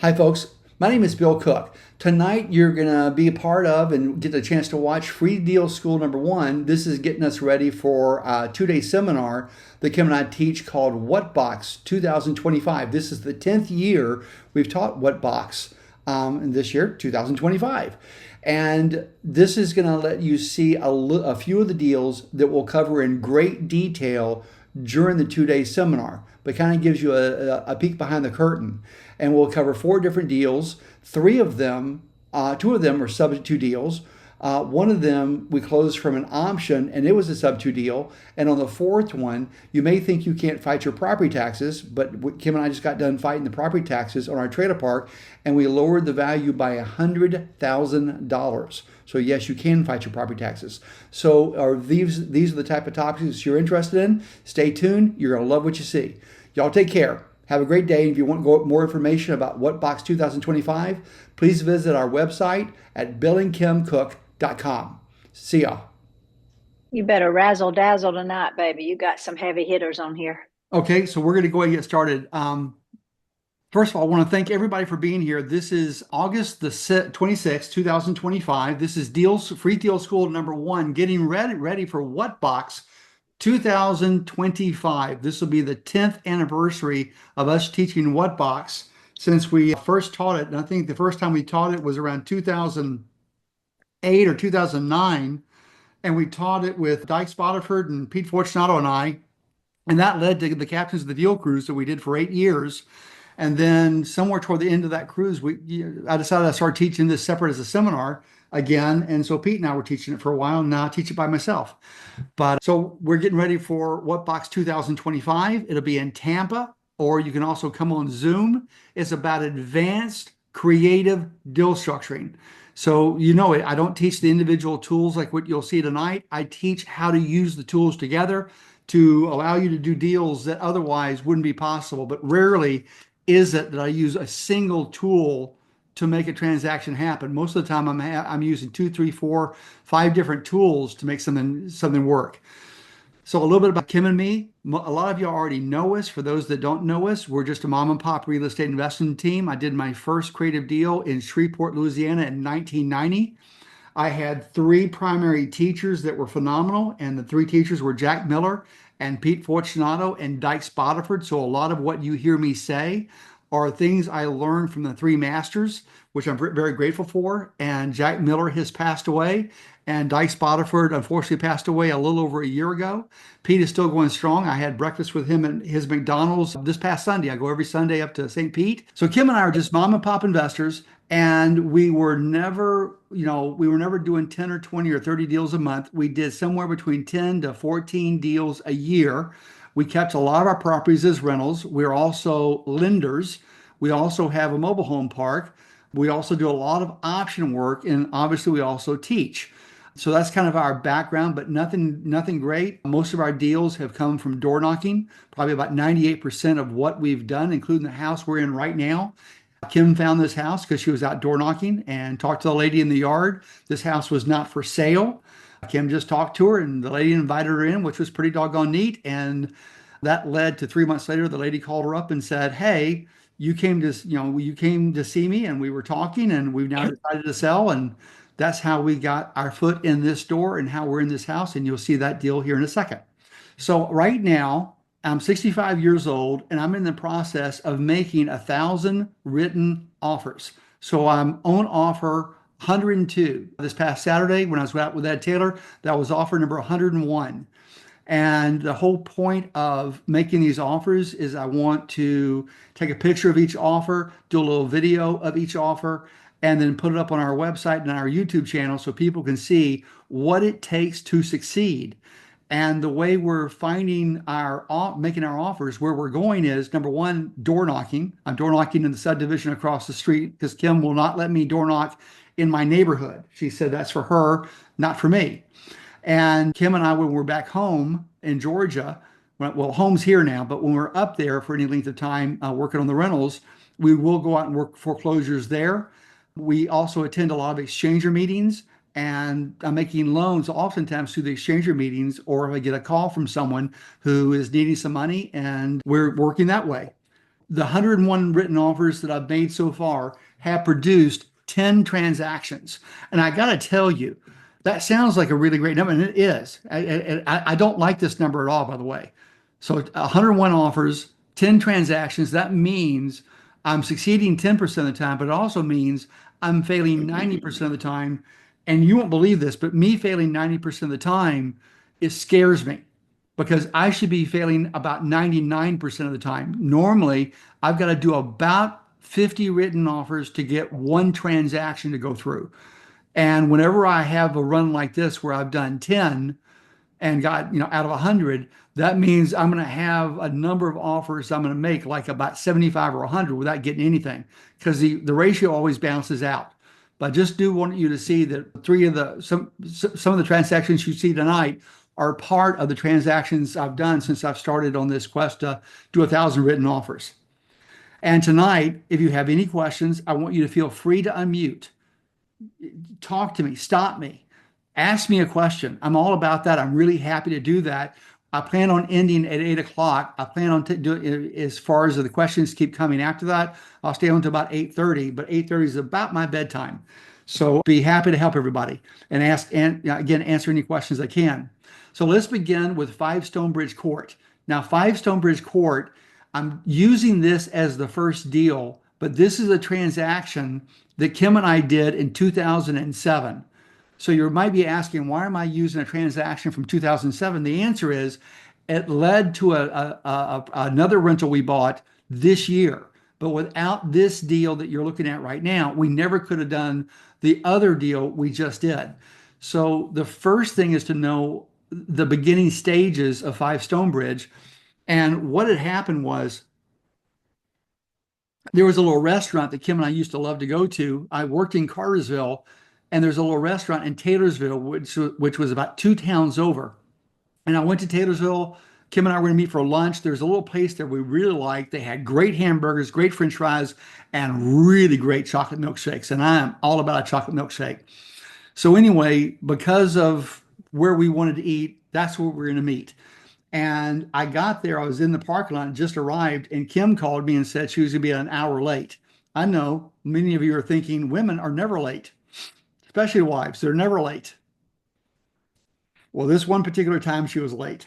Hi, folks. My name is Bill Cook. Tonight, you're going to be a part of and get the chance to watch Free Deal School Number One. This is getting us ready for a 2-day seminar that Kim and I teach called What Box 2025. This is the 10th year we've taught What Box, and this year, 2025. And this is going to let you see a few of the deals that we'll cover in great detail during the 2-day seminar, but kind of gives you a peek behind the curtain. And we'll cover 4 different deals. 2 of them are subject-to deals. One of them we closed from an option, and it was a sub-to deal. And on the 4th one, you may think you can't fight your property taxes, but Kim and I just got done fighting the property taxes on our trailer park, and we lowered the value by $100,000. So yes, you can fight your property taxes. So these are the type of topics you're interested in. Stay tuned. You're going to love what you see. Y'all take care. Have a great day. If you want more information about What Box 2025, please visit our website at billingkimcook.com. See y'all. You better razzle dazzle tonight, baby. You got some heavy hitters on here. Okay, so we're going to go ahead and get started. First of all, I want to thank everybody for being here. This is August the 26th, 2025. This is Free Deal School Number One, getting ready for What Box 2025. This will be the 10th anniversary of us teaching What Box since we first taught it. And I think the first time we taught it was around 2008 or 2009. And we taught it with Dyke Spotterford and Pete Fortunato and I. And that led to the Captains of the Deal cruise that we did for 8 years. And then somewhere toward the end of that cruise, I decided to start teaching this separate as a seminar again. And so Pete and I were teaching it for a while, and now I teach it by myself. But so we're getting ready for What Box 2025. It'll be in Tampa, or you can also come on Zoom. It's about advanced creative deal structuring. So you know it. I don't teach the individual tools like what you'll see tonight. I teach how to use the tools together to allow you to do deals that otherwise wouldn't be possible. But rarely is it that I use a single tool to make a transaction happen. Most of the time I'm using 2, 3, 4, 5 different tools to make something work. So a little bit about Kim and me. A lot of you already know us. For those that don't know us, we're just a mom and pop real estate investing team. I did my first creative deal in Shreveport, Louisiana in 1990. I had 3 primary teachers that were phenomenal, and the 3 teachers were Jack Miller and Pete Fortunato and Dyke Spotterford. So a lot of what you hear me say are things I learned from the 3 masters, which I'm very grateful for. And Jack Miller has passed away, and Dyke Spotterford unfortunately passed away a little over a year ago. Pete is still going strong. I had breakfast with him at his McDonald's this past Sunday. I go every Sunday up to St. Pete. So Kim and I are just mom and pop investors, and we were never doing 10 or 20 or 30 deals a month. We did somewhere between 10 to 14 deals a year. We kept a lot of our properties as rentals. We're also lenders. We also have a mobile home park. We also do a lot of option work, and obviously we also teach. So that's kind of our background, but nothing great. Most of our deals have come from door knocking, probably about 98% of what we've done, including the house we're in right now. Kim found this house because she was out door knocking and talked to the lady in the yard. This house was not for sale. Kim just talked to her, and the lady invited her in, which was pretty doggone neat. And that led to 3 months later, the lady called her up and said, "Hey, you came to see me, and we were talking, and we've now decided to sell." And that's how we got our foot in this door and how we're in this house. And you'll see that deal here in a second. So right now, I'm 65 years old, and I'm in the process of making 1,000 written offers. So I'm on offer 102. This past Saturday, when I was out with Ed Taylor, that was offer number 101. And the whole point of making these offers is I want to take a picture of each offer, do a little video of each offer, and then put it up on our website and our YouTube channel so people can see what it takes to succeed. And the way we're making our offers, where we're going is, number one, door knocking. I'm door knocking in the subdivision across the street because Kim will not let me door knock in my neighborhood. She said that's for her, not for me. And Kim and I, when we're back home in Georgia, well, home's here now, but when we're up there for any length of time working on the rentals, we will go out and work foreclosures there. We also attend a lot of exchanger meetings, and I'm making loans oftentimes through the exchanger meetings, or if I get a call from someone who is needing some money, and we're working that way. the 101 written offers that I've made so far have produced 10 transactions. And I got to tell you, that sounds like a really great number, and it is. I don't like this number at all, by the way. So 101 offers, 10 transactions, that means I'm succeeding 10% of the time, but it also means I'm failing 90% of the time. And you won't believe this, but me failing 90% of the time, it scares me because I should be failing about 99% of the time. Normally, I've got to do about 50 written offers to get one transaction to go through. And whenever I have a run like this where I've done 10 and got, out of 100, that means I'm going to have a number of offers I'm going to make like about 75 or 100 without getting anything because the ratio always balances out. But I just do want you to see that some of the transactions you see tonight are part of the transactions I've done since I've started on this quest to do 1,000 written offers. And tonight, if you have any questions, I want you to feel free to unmute. Talk to me, stop me, ask me a question. I'm all about that. I'm really happy to do that. I plan on ending at 8 o'clock. I plan on doing as far as the questions keep coming after that. I'll stay on to about 8:30, but 8:30 is about my bedtime. So be happy to help everybody and ask, and again, answer any questions I can. So let's begin with 5 Stonebridge Court. Now, 5 Stonebridge Court, I'm using this as the first deal, but this is a transaction that Kim and I did in 2007. So you might be asking, why am I using a transaction from 2007? The answer is it led to another rental we bought this year. But without this deal that you're looking at right now, we never could have done the other deal we just did. So the first thing is to know the beginning stages of 5 Stonebridge. And what had happened was there was a little restaurant that Kim and I used to love to go to. I worked in Cartersville, and there's a little restaurant in Taylorsville, which was about 2 towns over. And I went to Taylorsville. Kim and I were going to meet for lunch. There's a little place there we really liked. They had great hamburgers, great French fries, and really great chocolate milkshakes. And I am all about a chocolate milkshake. So anyway, because of where we wanted to eat, that's where we're going to meet. And I got there, I was in the parking lot and just arrived, and Kim called me and said she was going to be an hour late. I know many of you are thinking women are never late, especially wives. They're never late. Well, this one particular time she was late.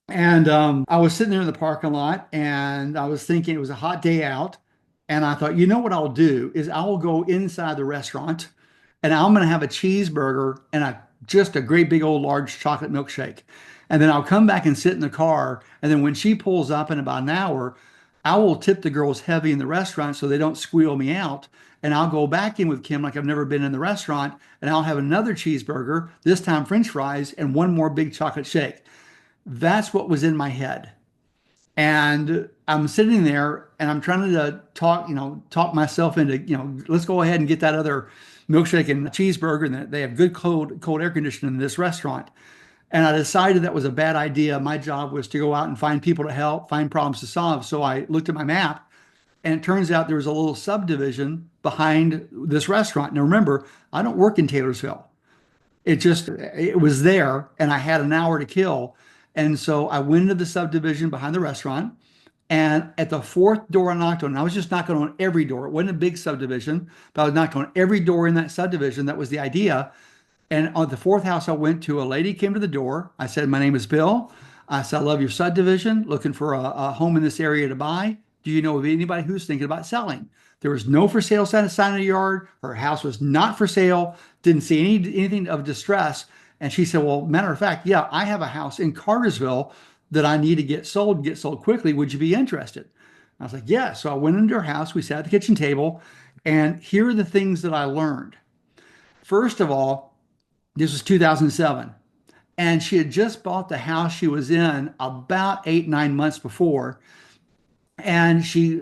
And I was sitting there in the parking lot and I was thinking it was a hot day out. And I thought, you know what I'll do is I will go inside the restaurant and I'm going to have a cheeseburger and just a great big old large chocolate milkshake. And then I'll come back and sit in the car. And then when she pulls up in about an hour, I will tip the girls heavy in the restaurant so they don't squeal me out. And I'll go back in with Kim like I've never been in the restaurant. And I'll have another cheeseburger, this time French fries, and one more big chocolate shake. That's what was in my head. And I'm sitting there and I'm trying to talk myself into, let's go ahead and get that other milkshake and cheeseburger. And they have good cold air conditioning in this restaurant. And I decided that was a bad idea. My job was to go out and find people to help, find problems to solve. So I looked at my map and it turns out there was a little subdivision behind this restaurant. Now remember, I don't work in Taylorsville. It was there and I had an hour to kill. And so I went into the subdivision behind the restaurant. And at the 4th door I knocked on, and I was just knocking on every door. It wasn't a big subdivision, but I was knocking on every door in that subdivision. That was the idea. And on the 4th house I went to, a lady came to the door. I said, my name is Bill. I said, I love your subdivision, looking for a home in this area to buy. Do you know of anybody who's thinking about selling? There was no for sale sign in the yard. Her house was not for sale. Didn't see anything of distress. And she said, well, matter of fact, yeah, I have a house in Cartersville that I need to get sold quickly. Would you be interested? I was like, yeah. So I went into her house. We sat at the kitchen table. And here are the things that I learned. First of all, this was 2007. And she had just bought the house she was in about 8, 9 months before. And she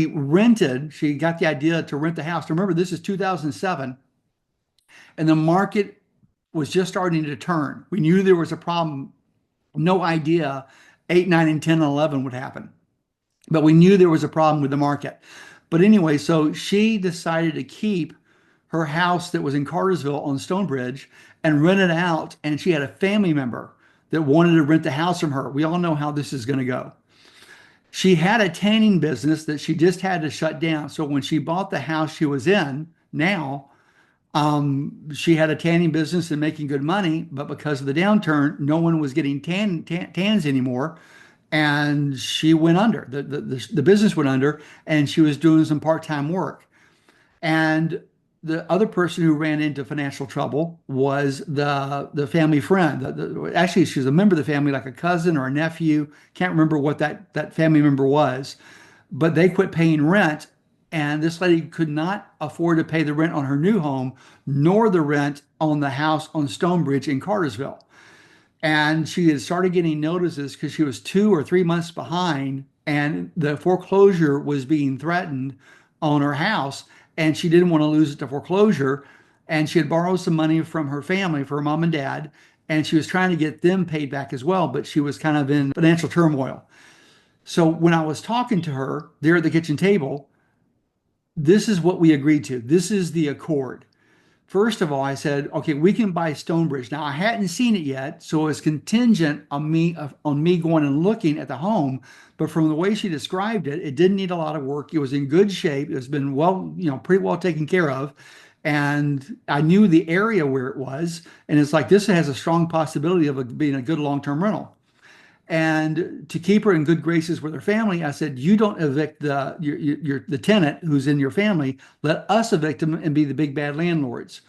got the idea to rent the house. Remember, this is 2007. And the market was just starting to turn. We knew there was a problem. No idea 8, 9, and 10 and 11 would happen. But we knew there was a problem with the market. But anyway, so she decided to keep her house that was in Cartersville on Stonebridge and rent it out. And she had a family member that wanted to rent the house from her. We all know how this is going to go. She had a tanning business that she just had to shut down. So when she bought the house she was in now, she had a tanning business and making good money, but because of the downturn, no one was getting tans anymore, and she went under. The business went under, and she was doing some part-time work. And the other person who ran into financial trouble was the family friend. Actually, she was a member of the family, like a cousin or a nephew. Can't remember what that family member was, but they quit paying rent, and this lady could not afford to pay the rent on her new home, nor the rent on the house on Stonebridge in Cartersville. And she had started getting notices because she was 2 or 3 months behind, and the foreclosure was being threatened on her house, and she didn't want to lose it to foreclosure. And she had borrowed some money from her family, for her mom and dad, and she was trying to get them paid back as well, but she was kind of in financial turmoil. So when I was talking to her there at the kitchen table, this is what we agreed to. This is the accord. First of all, I said, okay, we can buy Stonebridge. Now I hadn't seen it yet, so it was contingent on me going and looking at the home. But from the way she described it, it didn't need a lot of work. It was in good shape. It's been well, pretty well taken care of. And I knew the area where it was, and it's like this has a strong possibility of being a good long-term rental. And to keep her in good graces with her family, I said, "You don't evict the tenant who's in your family. Let us evict him and be the big bad landlords."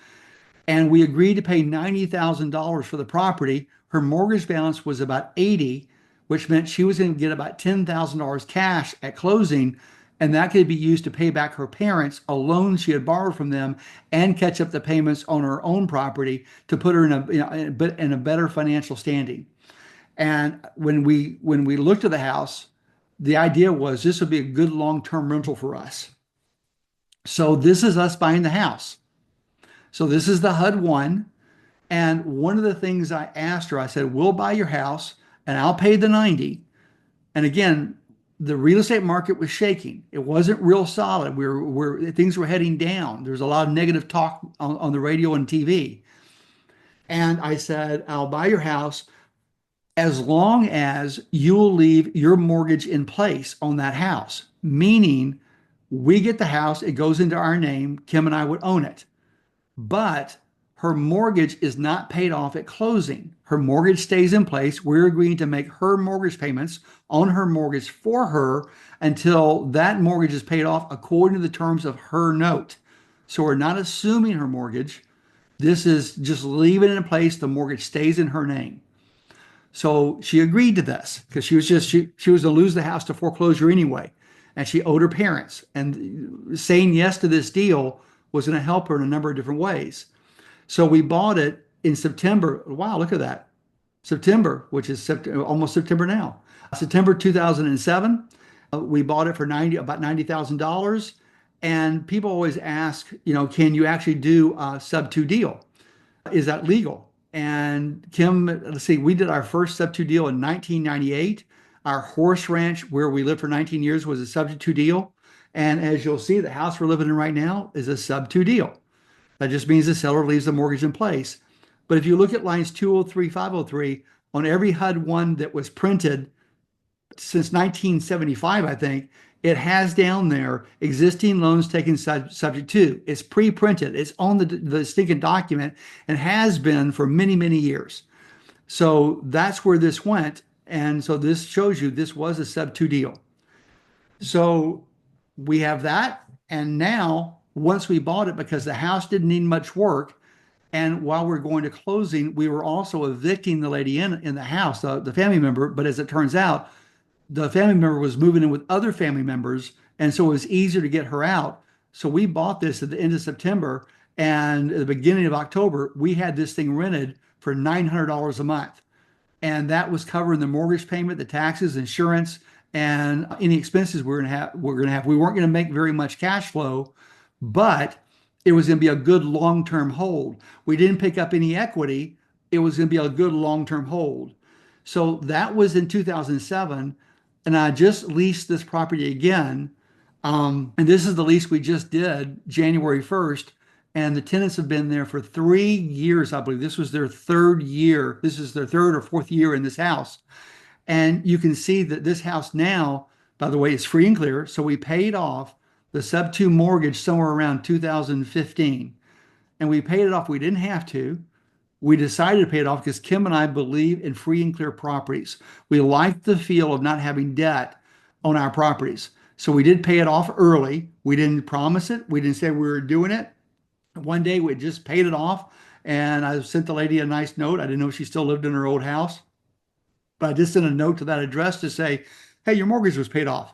And we agreed to pay $90,000 for the property. Her mortgage balance was about 80, which meant she was going to get about $10,000 cash at closing, and that could be used to pay back her parents a loan she had borrowed from them and catch up the payments on her own property to put her in a better financial standing. And when we looked at the house, the idea was this would be a good long-term rental for us. So this is us buying the house. So this is the HUD one. And one of the things I asked her, I said, we'll buy your house and I'll pay the 90. And again, the real estate market was shaking. It wasn't real solid. Things were heading down. There was a lot of negative talk on the radio and TV. And I said, I'll buy your house as long as you will leave your mortgage in place on that house, meaning we get the house, it goes into our name, Kim and I would own it. But her mortgage is not paid off at closing. Her mortgage stays in place. We're agreeing to make her mortgage payments on her mortgage for her until that mortgage is paid off according to the terms of her note. So we're not assuming her mortgage. This is just leaving it in place. The mortgage stays in her name. So she agreed to this because she was going to lose the house to foreclosure anyway, and she owed her parents. And saying yes to this deal was going to help her in a number of different ways. So we bought it in September. Wow, look at that. September, which is almost September now. September 2007. We bought it for about $90,000. And people always ask, can you actually do a sub-2 deal? Is that legal? And Kim, let's see, we did our first sub-2 deal in 1998. Our horse ranch, where we lived for 19 years, was a sub-2 deal. And as you'll see, the house we're living in right now is a sub-2 deal. That just means the seller leaves the mortgage in place. But if you look at lines 203, 503, on every HUD one that was printed since 1975, I think, it has down there existing loans taken subject to. It's pre-printed. It's on the stinking document and has been for many, many years. So that's where this went. And so this shows you this was a sub-2 deal. So we have that. And now, once we bought it, because the house didn't need much work, and while we're going to closing, we were also evicting the lady in the house, the family member. But as it turns out, the family member was moving in with other family members, and so it was easier to get her out. So we bought this at the end of September, and at the beginning of October, we had this thing rented for $900 a month. And that was covering the mortgage payment, the taxes, insurance, and any expenses we're gonna have. We weren't gonna make very much cash flow, but it was gonna be a good long-term hold. We didn't pick up any equity. It was gonna be a good long-term hold. So that was in 2007. And I just leased this property again. And this is the lease we just did January 1st. And the tenants have been there for 3 years, I believe. This was their third year. This is their third or fourth year in this house. And you can see that this house now, By the way, it's free and clear. So we paid off the sub two mortgage somewhere around 2015. And we paid it off. We didn't have to. We decided to pay it off because Kim and I believe in free and clear properties. We like the feel of not having debt on our properties. So we did pay it off early. We didn't promise it. We didn't say we were doing it. One day we just paid it off, and I sent the lady a nice note. I didn't know she still lived in her old house, but I just sent a note to that address to say, hey, your mortgage was paid off.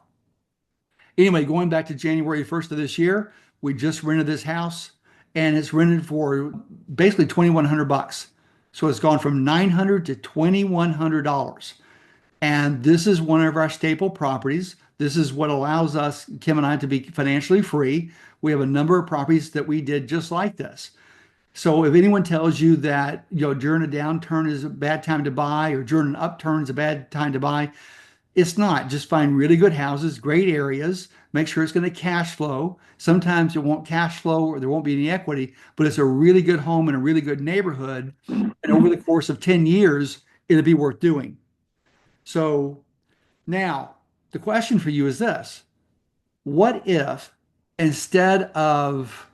Anyway, going back to January 1st of this year, we just rented this house and it's rented for basically 2,100 bucks. So it's gone from 900 to $2,100. And this is one of our staple properties. This is what allows us, Kim and I, to be financially free. We have a number of properties that we did just like this. So if anyone tells you that, during a downturn is a bad time to buy or during an upturn is a bad time to buy, it's not. Just find really good houses, great areas, make sure it's going to cash flow. Sometimes it won't cash flow or there won't be any equity, but it's a really good home in a really good neighborhood. And over the course of 10 years, it'll be worth doing. So now the question for you is this. What if instead of,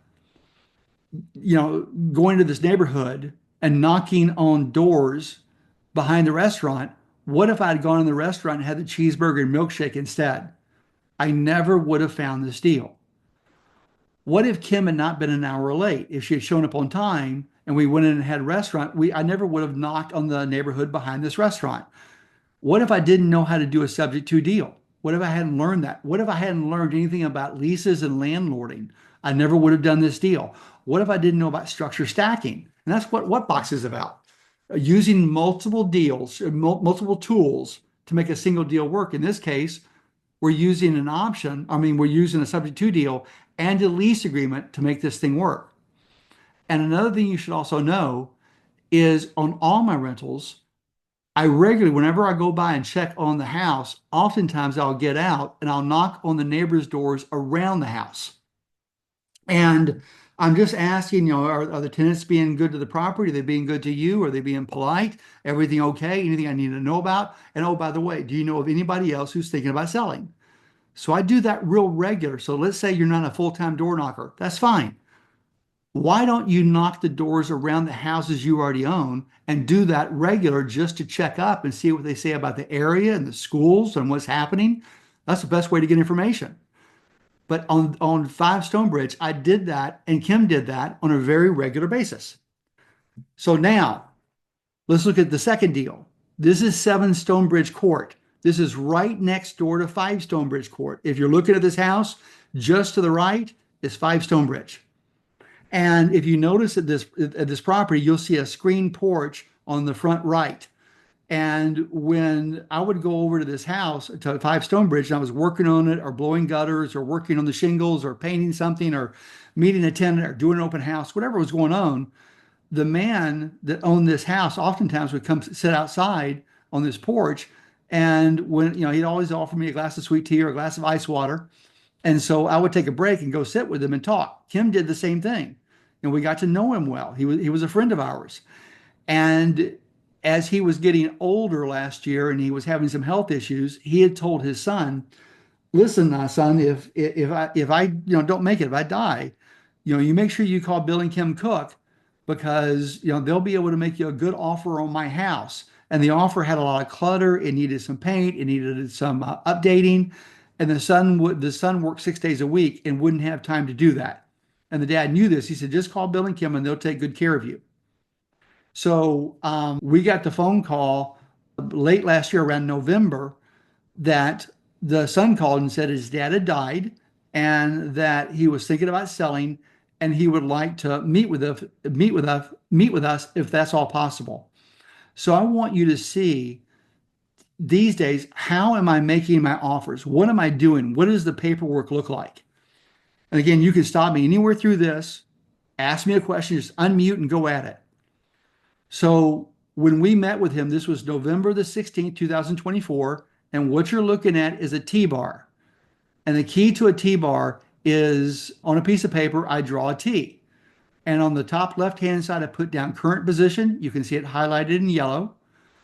going to this neighborhood and knocking on doors behind the restaurant, what if I'd gone in the restaurant and had the cheeseburger and milkshake instead? I never would have found this deal. What if Kim had not been an hour late? If she had shown up on time and we went in and had a restaurant, I never would have knocked on the neighborhood behind this restaurant. What if I didn't know how to do a subject-to deal? What if I hadn't learned that? What if I hadn't learned anything about leases and landlording? I never would have done this deal. What if I didn't know about structure stacking? And that's what Box is about. Using multiple deals, multiple tools to make a single deal work. In this case, we're using an option. We're using a subject-to deal and a lease agreement to make this thing work. And another thing you should also know is on all my rentals, I regularly, whenever I go by and check on the house, oftentimes I'll get out and I'll knock on the neighbors' doors around the house. And I'm just asking, are the tenants being good to the property? Are they being good to you? Are they being polite? Everything okay? Anything I need to know about? And oh, by the way, do you know of anybody else who's thinking about selling? So I do that real regular. So let's say you're not a full-time door knocker. That's fine. Why don't you knock the doors around the houses you already own and do that regular just to check up and see what they say about the area and the schools and what's happening? That's the best way to get information. But on 5 Stonebridge, I did that and Kim did that on a very regular basis. So now let's look at the second deal. This is 7 Stonebridge Court. This is right next door to 5 Stonebridge Court. If you're looking at this house, just to the right is 5 Stonebridge. And if you notice at this property, you'll see a screen porch on the front right. And when I would go over to this house, to 5 Stonebridge, and I was working on it or blowing gutters or working on the shingles or painting something or meeting a tenant or doing an open house, whatever was going on, the man that owned this house oftentimes would come sit outside on this porch. And when, he'd always offer me a glass of sweet tea or a glass of ice water. And so I would take a break and go sit with him and talk. Kim did the same thing. And we got to know him well. He was a friend of ours. And as he was getting older last year and he was having some health issues, he had told his son, listen, son, if I don't make it, if I die, you make sure you call Bill and Kim Cook because they'll be able to make you a good offer on my house. And the offer had a lot of clutter. It needed some paint. It needed some updating. And the son worked 6 days a week and wouldn't have time to do that. And the dad knew this. He said, just call Bill and Kim and they'll take good care of you. So we got the phone call late last year around November that the son called and said his dad had died and that he was thinking about selling and he would like to meet with us if that's all possible. So I want you to see these days, how am I making my offers? What am I doing? What does the paperwork look like? And again, you can stop me anywhere through this, ask me a question, just unmute and go at it. So when we met with him, this was November the 16th, 2024. And what you're looking at is a T-bar. And the key to a T-bar is on a piece of paper, I draw a T. And on the top left-hand side, I put down current position. You can see it highlighted in yellow.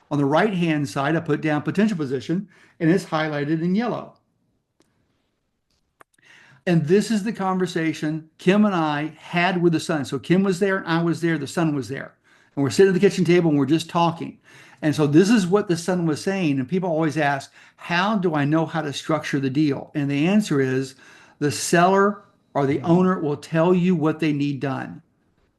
On the right-hand side, I put down potential position, and it's highlighted in yellow. And this is the conversation Kim and I had with the son. So Kim was there, and I was there, the son was there. And we're sitting at the kitchen table and we're just talking. And so this is what the son was saying. And people always ask, how do I know how to structure the deal? And the answer is the seller or the owner will tell you what they need done.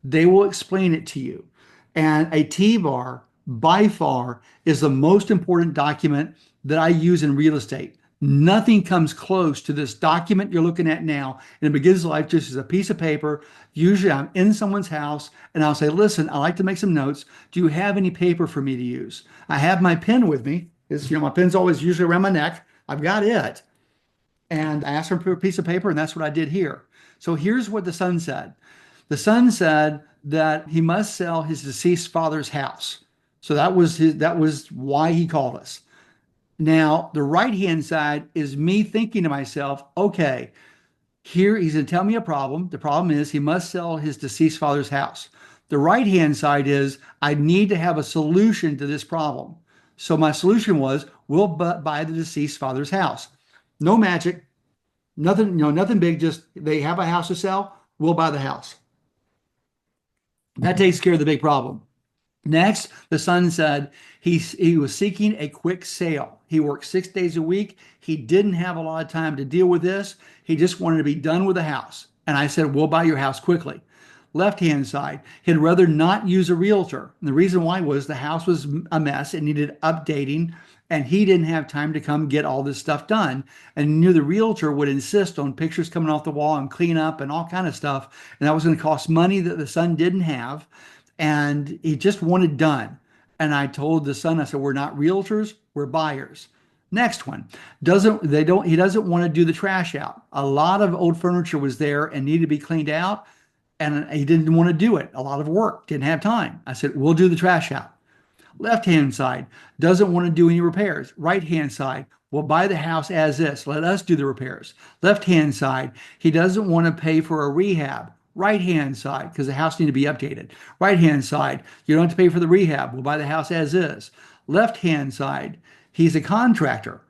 They will explain it to you. And a T-bar, by far, is the most important document that I use in real estate. Nothing comes close to this document you're looking at now. And it begins life just as a piece of paper. Usually I'm in someone's house and I'll say, listen, I like to make some notes. Do you have any paper for me to use? I have my pen with me. My pen's always usually around my neck. I've got it. And I asked for a piece of paper, and that's what I did here. So here's what the son said. The son said that he must sell his deceased father's house. So that was why he called us. Now, the right-hand side is me thinking to myself, okay, here he's going to tell me a problem. The problem is he must sell his deceased father's house. The right-hand side is I need to have a solution to this problem. So my solution was we'll buy the deceased father's house. No magic, nothing, nothing big, just they have a house to sell, we'll buy the house. That takes care of the big problem. Next, the son said he was seeking a quick sale. He worked 6 days a week. He didn't have a lot of time to deal with this. He just wanted to be done with the house. And I said, we'll buy your house quickly. Left-hand side, he'd rather not use a realtor. And the reason why was the house was a mess. It needed updating, and he didn't have time to come get all this stuff done. And he knew the realtor would insist on pictures coming off the wall and clean up and all kind of stuff. And that was going to cost money that the son didn't have. And he just wanted done. And I told the son, I said, we're not realtors, we're buyers. Next one, he doesn't want to do the trash out. A lot of old furniture was there and needed to be cleaned out, and he didn't want to do it. A lot of work, didn't have time. I said, we'll do the trash out. Left-hand side, doesn't want to do any repairs. Right-hand side, we'll buy the house as is. Let us do the repairs. Left-hand side, he doesn't want to pay for a rehab. Right-hand side, because the house needs to be updated. Right-hand side, you don't have to pay for the rehab. We'll buy the house as is. Left-hand side, he's a contractor,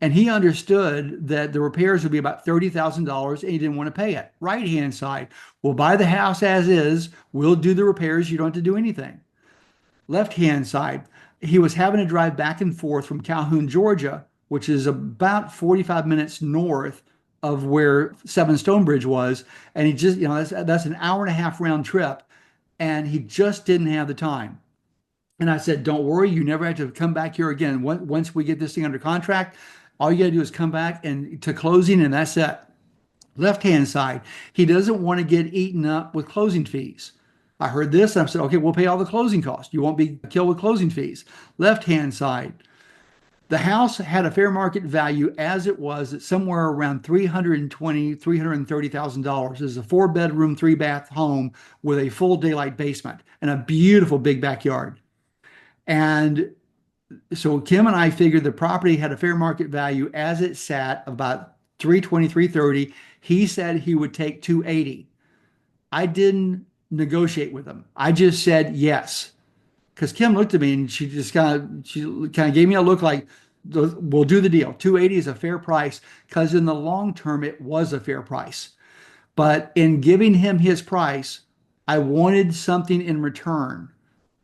and he understood that the repairs would be about $30,000 and he didn't want to pay it. Right-hand side, we'll buy the house as is. We'll do the repairs. You don't have to do anything. Left-hand side, he was having to drive back and forth from Calhoun, Georgia, which is about 45 minutes north of where 7 Stonebridge was. And he just, that's an hour and a half round trip. And he just didn't have the time. And I said, don't worry, you never have to come back here again. Once we get this thing under contract, all you got to do is come back and to closing, and that's it. Left-hand side, he doesn't want to get eaten up with closing fees. I heard this and I said, okay, we'll pay all the closing costs. You won't be killed with closing fees. Left-hand side, the house had a fair market value as it was at somewhere around $320,000, $330,000. This is a 4-bedroom, 3-bath home with a full daylight basement and a beautiful big backyard. And so Kim and I figured the property had a fair market value as it sat about 320, 330. He said he would take 280. I didn't negotiate with him. I just said yes. Because Kim looked at me and she kind of gave me a look like, we'll do the deal. 280 is a fair price, because in the long term it was a fair price. But in giving him his price, I wanted something in return.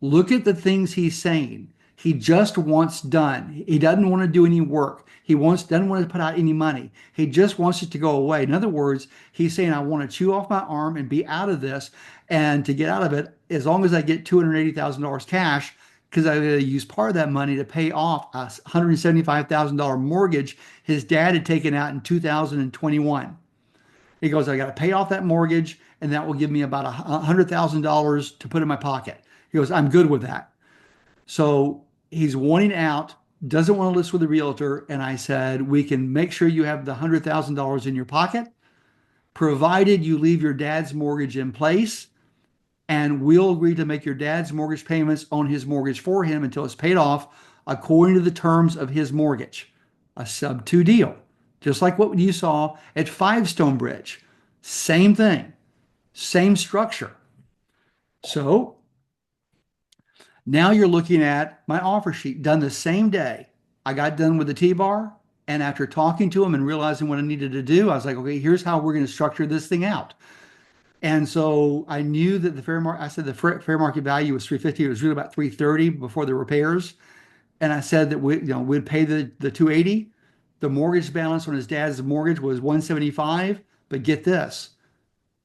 Look at the things he's saying. He just wants done. He doesn't want to do any work. Doesn't want to put out any money. He just wants it to go away. In other words, he's saying, I want to chew off my arm and be out of this. And to get out of it, as long as I get $280,000 cash, because I use part of that money to pay off a $175,000 mortgage his dad had taken out in 2021. He goes, I got to pay off that mortgage, and that will give me about $100,000 to put in my pocket. He goes, I'm good with that. So he's wanting out, doesn't want to list with a realtor. And I said, we can make sure you have the $100,000 in your pocket, provided you leave your dad's mortgage in place. And we'll agree to make your dad's mortgage payments on his mortgage for him until it's paid off according to the terms of his mortgage. A sub-2 deal. Just like what you saw at 5 Stonebridge. Same thing. Same structure. So now you're looking at my offer sheet done the same day. I got done with the T-bar And after talking to him and realizing what I needed to do, I was like, okay, here's how we're going to structure this thing out. And so I knew that I said the fair market value was 350. It was really about 330 before the repairs. And I said that we'd pay the 280. The mortgage balance on his dad's mortgage was 175. But get this,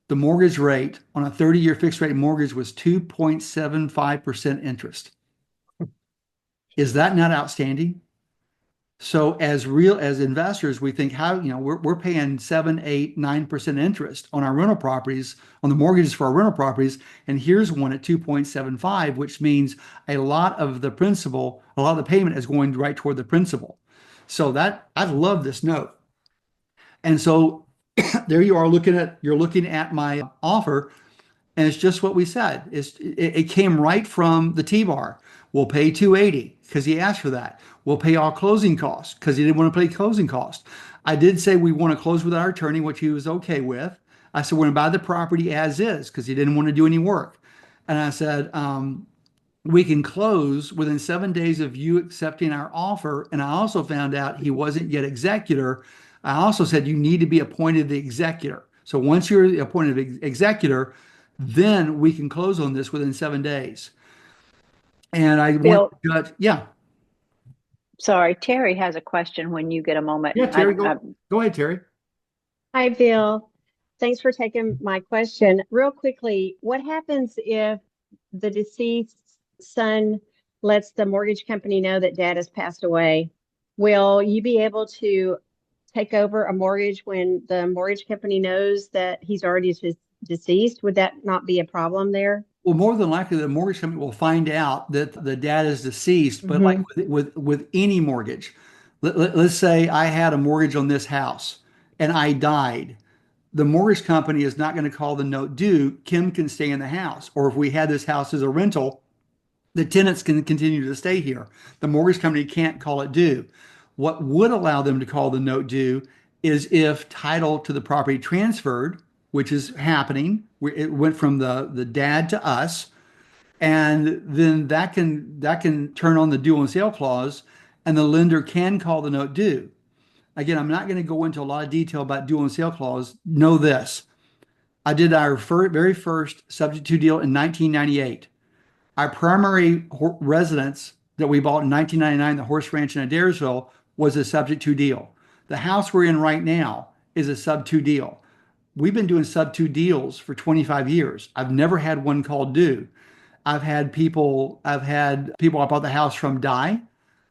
the mortgage rate on a 30-year fixed rate mortgage was 2.75% interest. Is that not outstanding? So as investors, we think we're paying 7, 8, 9% interest on our rental properties, on the mortgages for our rental properties, and here's one at 2.75, which means a lot of the payment is going right toward the principal. So that I love this note. And so there you are you're looking at my offer, and it's just what we said. It came right from the T-bar. We'll pay 280 because he asked for that. We'll pay all closing costs because he didn't want to pay closing costs. I did say we want to close with our attorney, which he was okay with. I said we're going to buy the property as is because he didn't want to do any work. And I said, we can close within 7 days of you accepting our offer. And I also found out he wasn't yet executor. I also said you need to be appointed the executor. So once you're appointed executor, then we can close on this within 7 days. And I want Bill, the judge, yeah, sorry, Terry has a question when you get a moment. yeah, Terry, go ahead, Terry. Hi, Bill. Thanks for taking my question. Real quickly, what happens if the deceased son lets the mortgage company know that dad has passed away? Will you be able to take over a mortgage when the mortgage company knows that he's already deceased? Would that not be a problem there? Well, more than likely, the mortgage company will find out that the dad is deceased. But like with any mortgage, let's say I had a mortgage on this house and I died. The mortgage company is not going to call the note due. Kim can stay in the house. Or if we had this house as a rental, the tenants can continue to stay here. The mortgage company can't call it due. What would allow them to call the note due is if title to the property transferred, which is happening. It went from the dad to us, and then that can turn on the due on sale clause, and the lender can call the note due. Again, I'm not going to go into a lot of detail about due on sale clause. Know this: I did our very first subject-to deal in 1998. Our primary residence that we bought in 1999, the Horse Ranch in Adairsville, was a subject-to deal. The house we're in right now is a sub-to deal. We've been doing sub-to deals for 25 years. I've never had one called due. I've had people I bought the house from die.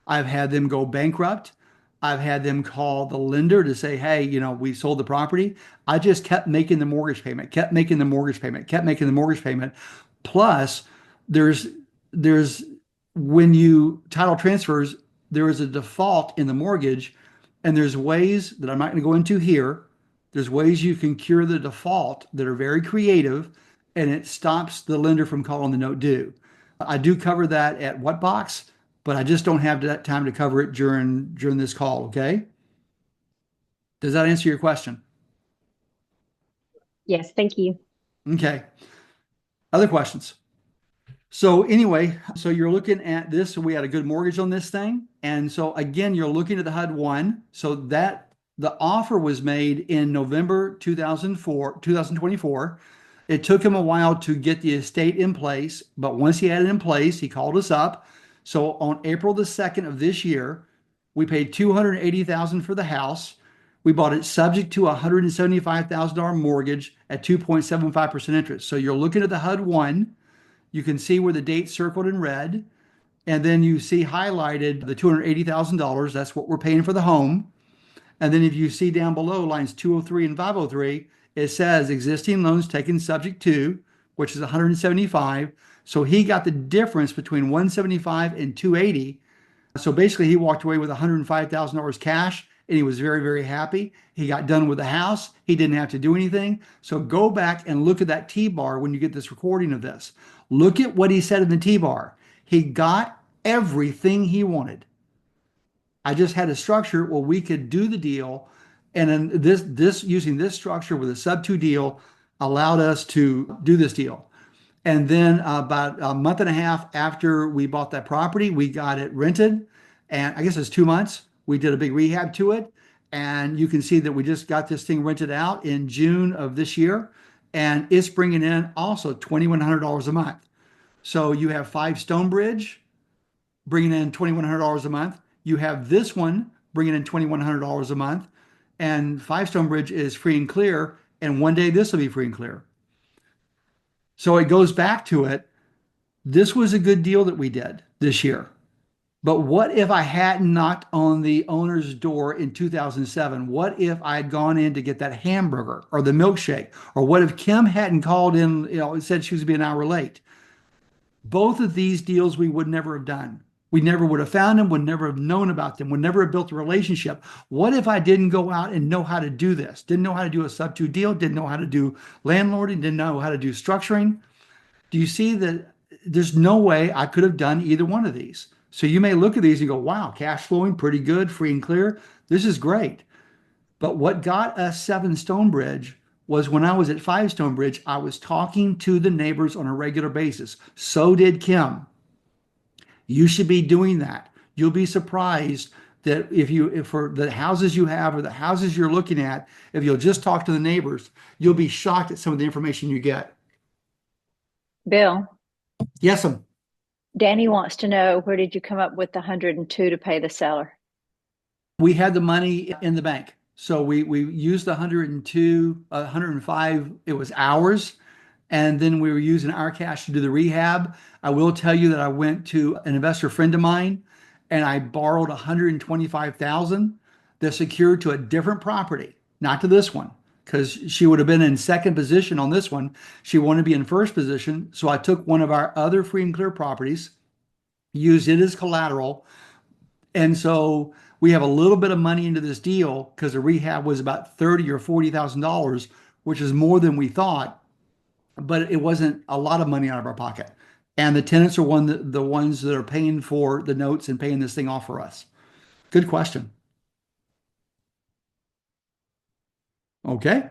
I've had them go bankrupt. I've had them call the lender to say, hey, we sold the property. I just kept making the mortgage payment, kept making the mortgage payment, kept making the mortgage payment. Plus, there's when you title transfers, there is a default in the mortgage, and there's ways that I'm not going to go into here. There's ways you can cure the default that are very creative, and it stops the lender from calling the note due. I do cover that at what box, but I just don't have that time to cover it during this call. Okay? Does that answer your question? Yes, thank you. Okay. Other questions? So anyway, so you're looking at this. So we had a good mortgage on this thing. And so again, you're looking at the HUD 1. So that the offer was made in November 2024. It took him a while to get the estate in place, but once he had it in place, he called us up. So on April the 2nd of this year, we paid $280,000 for the house. We bought it subject to a $175,000 mortgage at 2.75% interest. So you're looking at the HUD 1. You can see where the date's circled in red. And then you see highlighted the $280,000. That's what we're paying for the home. And then if you see down below lines 203 and 503, it says existing loans taken subject to, which is 175. So he got the difference between 175 and 280. So basically he walked away with $105,000 cash, and he was very, very happy. He got done with the house. He didn't have to do anything. So go back and look at that T-bar when you get this recording of this. Look at what he said in the T-bar. He got everything he wanted. I just had a structure where we could do the deal, and then this using this structure with a sub-to deal allowed us to do this deal. And then about a month and a half after we bought that property, we got it rented, and I guess it's 2 months. We did a big rehab to it. And you can see that we just got this thing rented out in June of this year. And it's bringing in also $2,100 a month. So you have 5 Stonebridge bringing in $2,100 a month. You have this one bringing in $2,100 a month. And 5 Stonebridge is free and clear. And one day this will be free and clear. So it goes back to it. This was a good deal that we did this year. But what if I hadn't knocked on the owner's door in 2007? What if I had gone in to get that hamburger or the milkshake? Or what if Kim hadn't called in, and said she was going to be an hour late? Both of these deals we would never have done. We never would have found them, would never have known about them, would never have built a relationship. What if I didn't go out and know how to do this? Didn't know how to do a sub-to deal, didn't know how to do landlording, didn't know how to do structuring. Do you see that there's no way I could have done either one of these? So you may look at these and go, wow, cash flowing, pretty good, free and clear. This is great. But what got us 7 Stonebridge was when I was at 5 Stonebridge, I was talking to the neighbors on a regular basis. So did Kim. You should be doing that. You'll be surprised that if for the houses you have or the houses you're looking at, if you'll just talk to the neighbors, you'll be shocked at some of the information you get. Bill, Yes, ma'am. Danny wants to know, where did you come up with the 102 to pay the seller? We had the money in the bank. So we used the 102, 105, it was ours. And then we were using our cash to do the rehab. I will tell you that I went to an investor friend of mine and I borrowed 125,000 that secured to a different property, not to this one, because she would have been in second position on this one. She wanted to be in first position. So I took one of our other free and clear properties, used it as collateral. And so we have a little bit of money into this deal because the rehab was about $30,000 or $40,000, which is more than we thought, but it wasn't a lot of money out of our pocket. And the tenants are the ones that are paying for the notes and paying this thing off for us. Good question. Okay.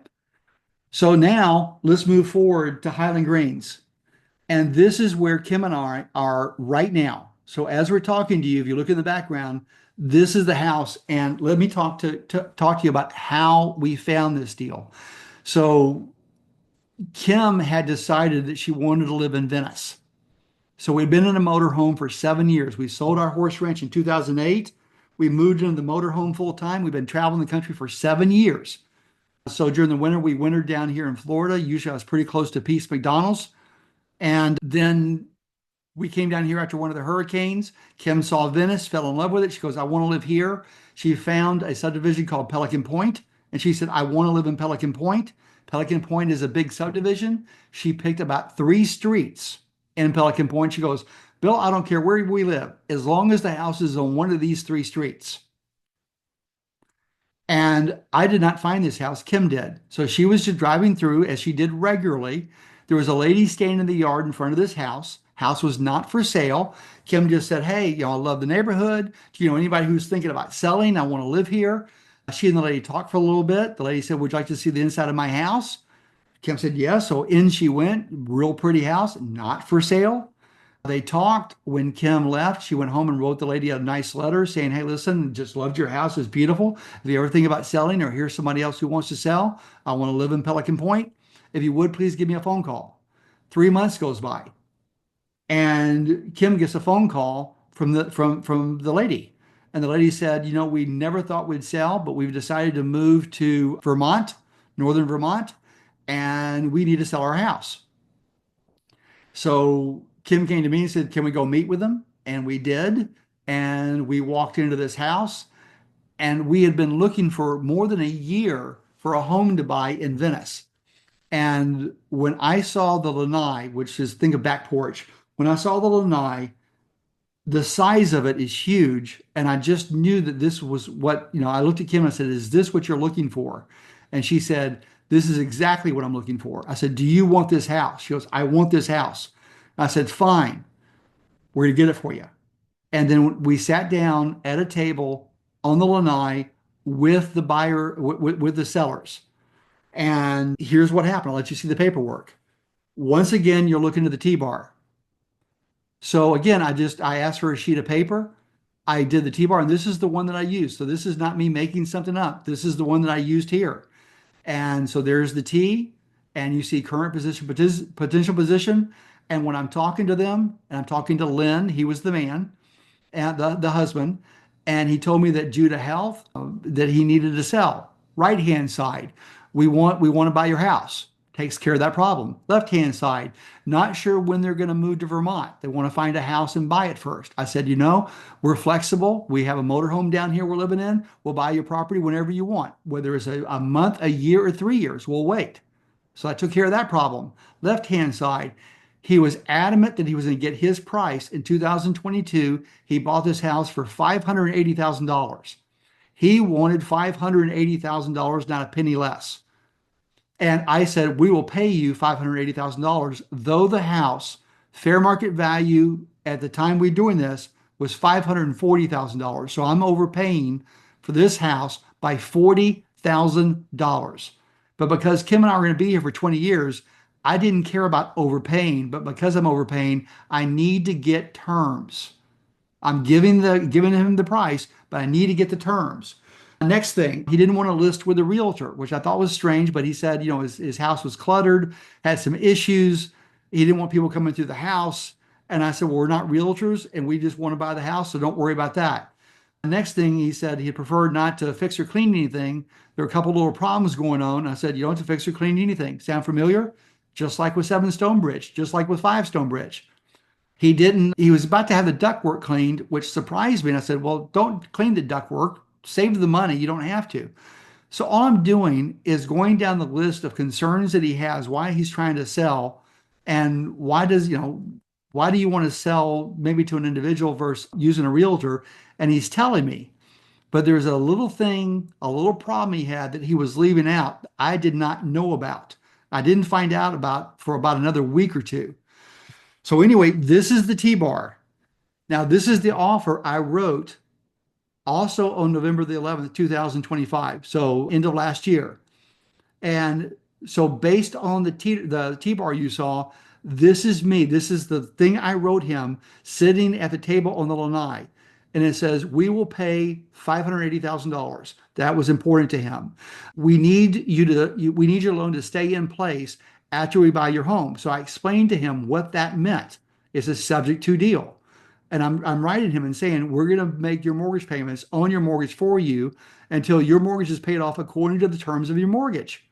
So now let's move forward to Highland Greens. And this is where Kim and I are right now. So as we're talking to you, if you look in the background, this is the house. And let me talk to you about how we found this deal. So Kim had decided that she wanted to live in Venice. So we'd been in a motorhome for 7 years. We sold our horse ranch in 2008. We moved into the motorhome full time. We've been traveling the country for 7 years. So during the winter, we wintered down here in Florida. Usually I was pretty close to Peace McDonald's. And then we came down here after one of the hurricanes. Kim saw Venice, fell in love with it. She goes, I want to live here. She found a subdivision called Pelican Point. And she said, I want to live in Pelican Point. Pelican Point is a big subdivision. She picked about 3 streets in Pelican Point. She goes, Bill, I don't care where we live, as long as the house is on one of these 3 streets. And I did not find this house. Kim did. So she was just driving through, as she did regularly. There was a lady standing in the yard in front of this house. House was not for sale. Kim just said, hey, I love the neighborhood. Do you know anybody who's thinking about selling? I want to live here. She and the lady talked for a little bit. The lady said, would you like to see the inside of my house? Kim said, yes. So in she went. Real pretty house, not for sale. They talked. When Kim left, she went home and wrote the lady a nice letter saying, hey, listen, just loved your house. It's beautiful. If you ever think about selling or hear somebody else who wants to sell, I want to live in Pelican Point. If you would, please give me a phone call. 3 months goes by. And Kim gets a phone call from the lady. And the lady said, we never thought we'd sell, but we've decided to move to Vermont, northern Vermont, and we need to sell our house. So Kim came to me and said, can we go meet with them? And we did. And we walked into this house, and we had been looking for more than a year for a home to buy in Venice. And when I saw the lanai, which is, think of back porch, when I saw the lanai, the size of it is huge. And I just knew that this was what, I looked at Kim and I said, is this what you're looking for? And she said, this is exactly what I'm looking for. I said, do you want this house? She goes, I want this house. I said, fine, we're going to get it for you. And then we sat down at a table on the lanai with the buyer, with the sellers. And here's what happened. I'll let you see the paperwork. Once again, you're looking at the T-bar. So again, I asked for a sheet of paper. I did the T-bar, and this is the one that I used. So this is not me making something up. This is the one that I used here. And so there's the T, and you see current position, potential position. And when I'm talking to them, and I'm talking to Lynn, he was the man, and the husband, and he told me that due to health, that he needed to sell. Right hand side, we want to buy your house. Takes care of that problem. Left hand side, not sure when they're going to move to Vermont. They want to find a house and buy it first. I said, we're flexible. We have a motorhome down here we're living in. We'll buy your property whenever you want, whether it's a month, a year, or 3 years. We'll wait. So I took care of that problem. Left hand side, he was adamant that he was going to get his price in 2022. He bought this house for $580,000. He wanted $580,000, not a penny less. And I said, we will pay you $580,000, though the house fair market value at the time we were doing this was $540,000. So I'm overpaying for this house by $40,000. But because Kim and I are going to be here for 20 years, I didn't care about overpaying. But because I'm overpaying, I need to get terms. I'm giving him the price, but I need to get the terms. Next thing, he didn't want to list with a realtor, which I thought was strange, but he said, his house was cluttered, had some issues. He didn't want people coming through the house. And I said, well, we're not realtors and we just want to buy the house, so don't worry about that. The next thing he said, he preferred not to fix or clean anything. There were a couple little problems going on. I said, you don't have to fix or clean anything. Sound familiar? Just like with 7 Stonebridge, just like with 5 Stonebridge. He was about to have the ductwork cleaned, which surprised me. And I said, well, don't clean the ductwork. Save the money. You don't have to. So all I'm doing is going down the list of concerns that he has, why he's trying to sell, and why do you want to sell maybe to an individual versus using a realtor? And he's telling me, but there's a little problem he had that he was leaving out that I did not know about. I didn't find out about for about another week or two. So anyway, this is the T-bar. Now, this is the offer I wrote also on November the 11th, 2025. So end of last year. And so based on the T-bar you saw, this is me. This is the thing I wrote him sitting at the table on the lanai. And it says, we will pay $580,000. That was important to him. We need your loan to stay in place after we buy your home. So I explained to him what that meant. It's a subject-to deal. And I'm writing him and saying, we're going to make your mortgage payments on your mortgage for you until your mortgage is paid off according to the terms of your mortgage.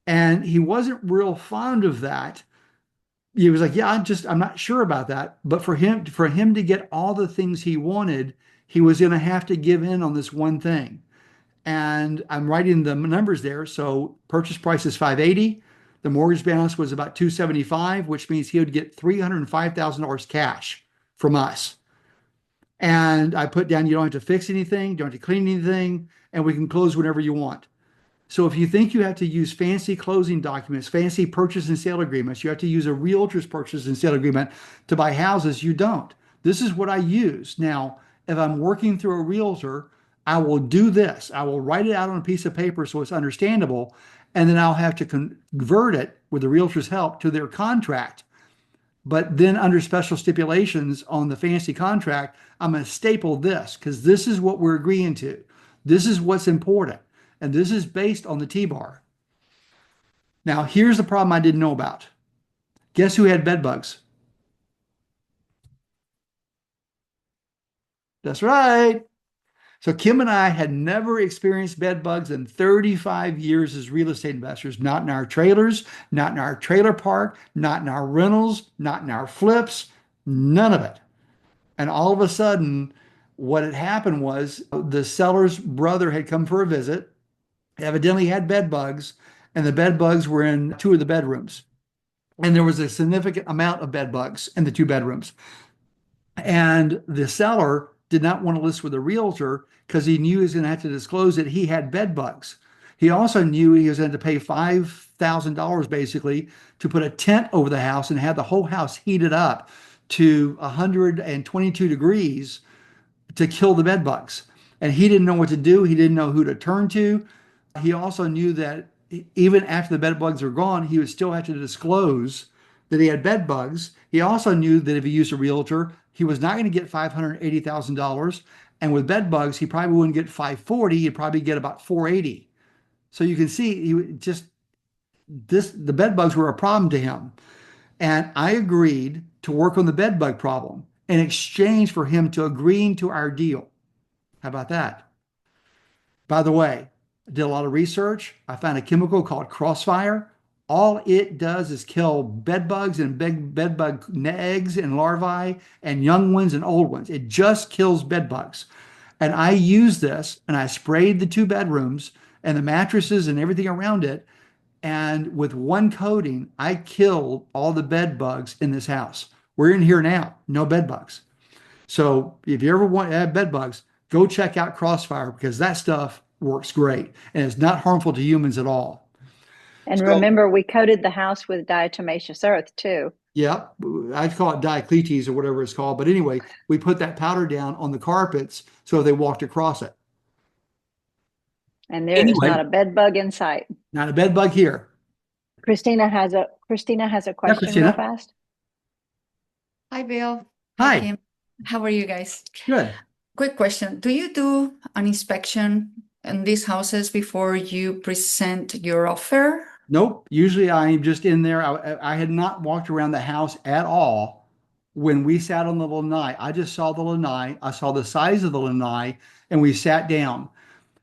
And he wasn't real fond of that. He was like, yeah, I'm not sure about that. But for him to get all the things he wanted, he was going to have to give in on this one thing. And I'm writing the numbers there. So purchase price is $580,000. The mortgage balance was about $275,000, which means he would get $305,000 cash from us. And I put down, you don't have to fix anything, you don't have to clean anything, and we can close whenever you want. So if you think you have to use fancy closing documents, fancy purchase and sale agreements, you have to use a realtor's purchase and sale agreement to buy houses, you don't. This is what I use. Now, if I'm working through a realtor, I will do this. I will write it out on a piece of paper so it's understandable, and then I'll have to convert it with the realtor's help to their contract. But then under special stipulations on the fancy contract, I'm going to staple this because this is what we're agreeing to. This is what's important. And this is based on the T-bar. Now, here's the problem I didn't know about. Guess who had bed bugs? That's right. So Kim and I had never experienced bed bugs in 35 years as real estate investors, not in our trailers, not in our trailer park, not in our rentals, not in our flips, none of it. And all of a sudden, what had happened was the seller's brother had come for a visit, evidently had bed bugs, and the bed bugs were in 2 of the bedrooms. And there was a significant amount of bed bugs in the 2 bedrooms. And the seller did not want to list with a realtor because he knew he was going to have to disclose that he had bed bugs. He also knew he was going to pay $5,000 basically to put a tent over the house and have the whole house heated up to 122 degrees to kill the bed bugs. And he didn't know what to do. He didn't know who to turn to. He also knew that even after the bed bugs were gone, he would still have to disclose that he had bed bugs. He also knew that if he used a realtor, he was not going to get $580,000. And with bed bugs, he probably wouldn't get 540. He'd probably get about 480. So you can see the bed bugs were a problem to him. And I agreed to work on the bed bug problem in exchange for him to agreeing to our deal. How about that? By the way, I did a lot of research. I found a chemical called Crossfire. All it does is kill bed bugs and bed bug eggs and larvae and young ones and old ones. It just kills bed bugs. And I used this and I sprayed the 2 bedrooms and the mattresses and everything around it. And with one coating, I killed all the bed bugs in this house. We're in here now, no bed bugs. So if you ever want to have bed bugs, go check out Crossfire because that stuff works great and it's not harmful to humans at all. And So, remember, we coated the house with diatomaceous earth too. yeah, I call it Diocletes or whatever it's called. But anyway, we put that powder down on the carpets so they walked across it. And there is not a bed bug in sight. Not a bed bug here. Christina has a question Christina. real fast. Hi, Bill. Hi. Kim. How are you guys? Good. Quick question. Do you do an inspection in these houses before you present your offer? Nope. Usually I'm just in there. I had not walked around the house at all when we sat on the lanai. I just saw the lanai. I saw the size of the lanai and we sat down.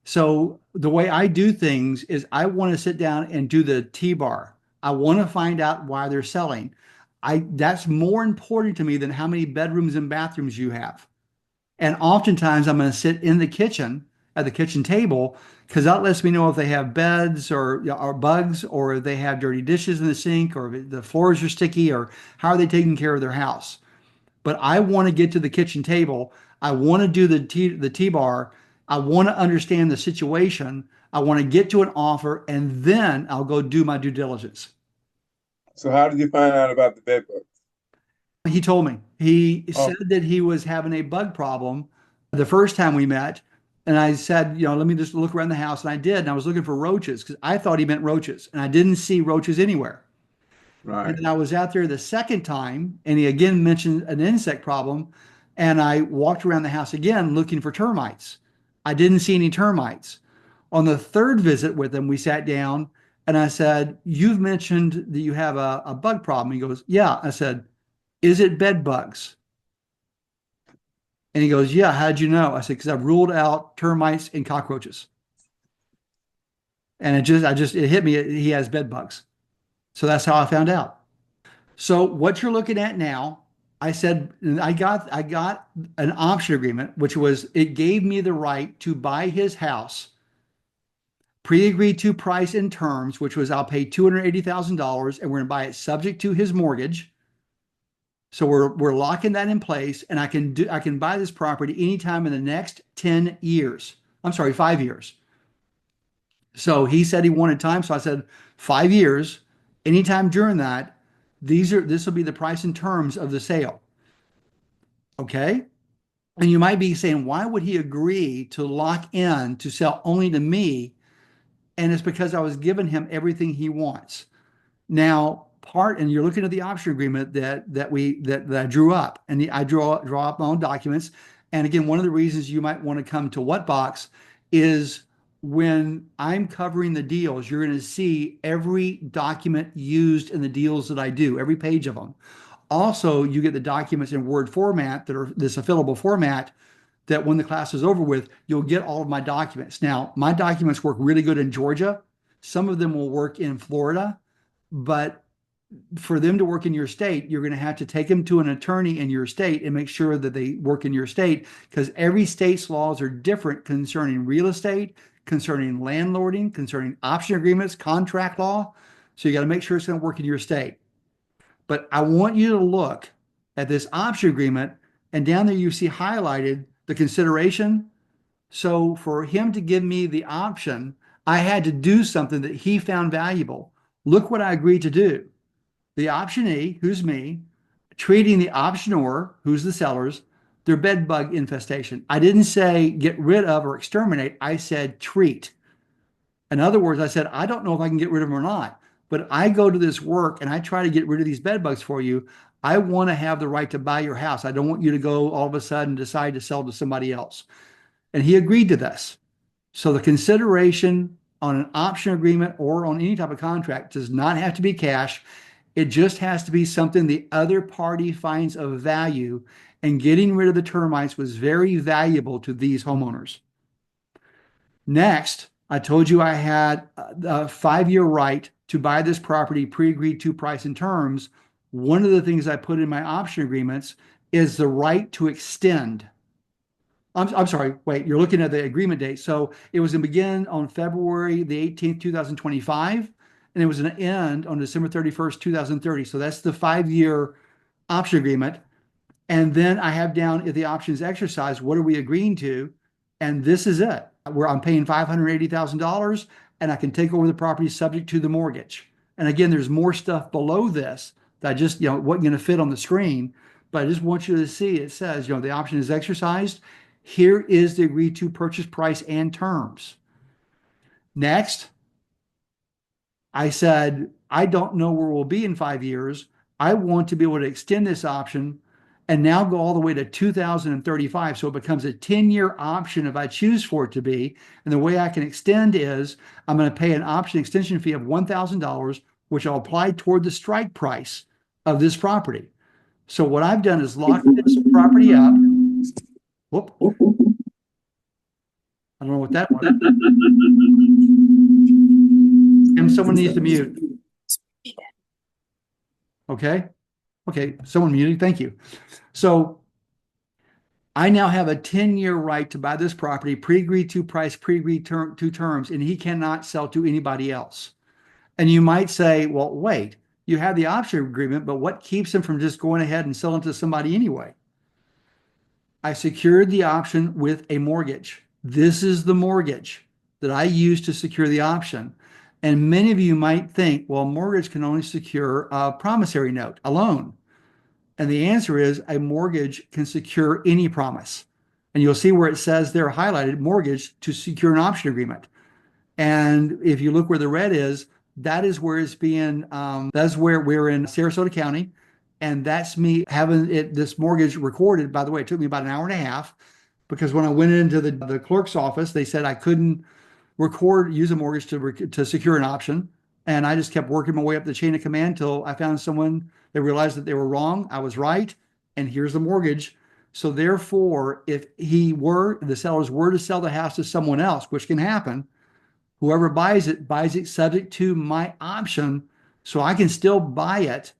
So the way I do things is I want to sit down and do the T-bar. I want to find out why they're selling. That's more important to me than how many bedrooms and bathrooms you have. And oftentimes I'm going to sit in the kitchen at the kitchen table because that lets me know if they have beds or bugs or if they have dirty dishes in the sink or if the floors are sticky or how are they taking care of their house. But I want to get to the kitchen table. I want to do the T-bar. I want to understand the situation. I want to get to an offer and then I'll go do my due diligence. So how did you find out about the bed bugs? He told me. He Oh. said that he was having a bug problem the first time we met. And I said, let me just look around the house. And I did. And I was looking for roaches because I thought he meant roaches. And I didn't see roaches anywhere. Right. And then I was out there the second time. And he again mentioned an insect problem. And I walked around the house again looking for termites. I didn't see any termites. On the third visit with him, we sat down and I said, you've mentioned that you have a bug problem. He goes, yeah. I said, is it bed bugs? And he goes, yeah, how'd you know? I said, because I've ruled out termites and cockroaches. And it hit me. He has bed bugs. So that's how I found out. So what you're looking at now, I said, I got an option agreement, which was, it gave me the right to buy his house, pre-agreed to price and terms, which was I'll pay $280,000 and we're going to buy it subject to his mortgage. So we're locking that in place and I can buy this property anytime in the next 10 years. I'm sorry, 5 years. So he said he wanted time. So I said 5 years, anytime during that, this will be the price and terms of the sale. Okay. And you might be saying, why would he agree to lock in to sell only to me? And it's because I was giving him everything he wants. Now, and you're looking at the option agreement that I drew up, and I draw up my own documents. And again, one of the reasons you might want to come to Whatbox is when I'm covering the deals, you're going to see every document used in the deals that I do, every page of them. Also, you get the documents in Word format that are this fillable format that when the class is over with, you'll get all of my documents. Now, my documents work really good in Georgia. Some of them will work in Florida, but for them to work in your state, you're going to have to take them to an attorney in your state and make sure that they work in your state because every state's laws are different concerning real estate, concerning landlording, concerning option agreements, contract law. So you got to make sure it's going to work in your state. But I want you to look at this option agreement and down there you see highlighted the consideration. So for him to give me the option, I had to do something that he found valuable. Look what I agreed to do. The optionee, who's me, treating the optionor, who's the sellers, their bed bug infestation. I didn't say get rid of or exterminate. I said treat. In other words, I said, I don't know if I can get rid of them or not, but I go to this work and I try to get rid of these bed bugs for you. I want to have the right to buy your house. I don't want you to go all of a sudden decide to sell to somebody else. And he agreed to this. So the consideration on an option agreement or on any type of contract does not have to be cash. It just has to be something the other party finds of value, and getting rid of the termites was very valuable to these homeowners. Next, I told you I had a 5-year right to buy this property pre-agreed to price and terms. One of the things I put in my option agreements is the right to extend. I'm sorry, wait, you're looking at the agreement date. So it was going to begin on February the 18th, 2025, and it was going to end on December 31st, 2030. So that's the 5-year option agreement. And then I have down, if the option is exercised, what are we agreeing to? And this is it, where I'm paying $580,000 and I can take over the property subject to the mortgage. And again, there's more stuff below this that I just, wasn't going to fit on the screen, but I just want you to see it says, the option is exercised. Here is the agreed to purchase price and terms. Next, I said, I don't know where we'll be in 5 years. I want to be able to extend this option and now go all the way to 2035. So it becomes a 10-year option if I choose for it to be. And the way I can extend is I'm going to pay an option extension fee of $1,000, which I'll apply toward the strike price of this property. So what I've done is locked this property up. Whoop. I don't know what that was. And someone needs to mute. Okay. Okay. Someone muted. Thank you. So I now have a 10-year right to buy this property, pre-agreed to price, pre-agreed to terms, and he cannot sell to anybody else. And you might say, well, wait, you have the option agreement, but what keeps him from just going ahead and selling to somebody anyway? I secured the option with a mortgage. This is the mortgage that I used to secure the option. And many of you might think, well, a mortgage can only secure a promissory note, a loan. And the answer is a mortgage can secure any promise. And you'll see where it says there highlighted mortgage to secure an option agreement. And if you look where the red is, that is where it's being, that's where we're in Sarasota County. And that's me having this mortgage recorded. By the way, it took me about an hour and a half because when I went into the clerk's office, they said I couldn't use a mortgage to secure an option. And I just kept working my way up the chain of command until I found someone that realized that they were wrong. I was right. And here's the mortgage. So therefore, if the sellers were to sell the house to someone else, which can happen, whoever buys it subject to my option. So I can still buy it.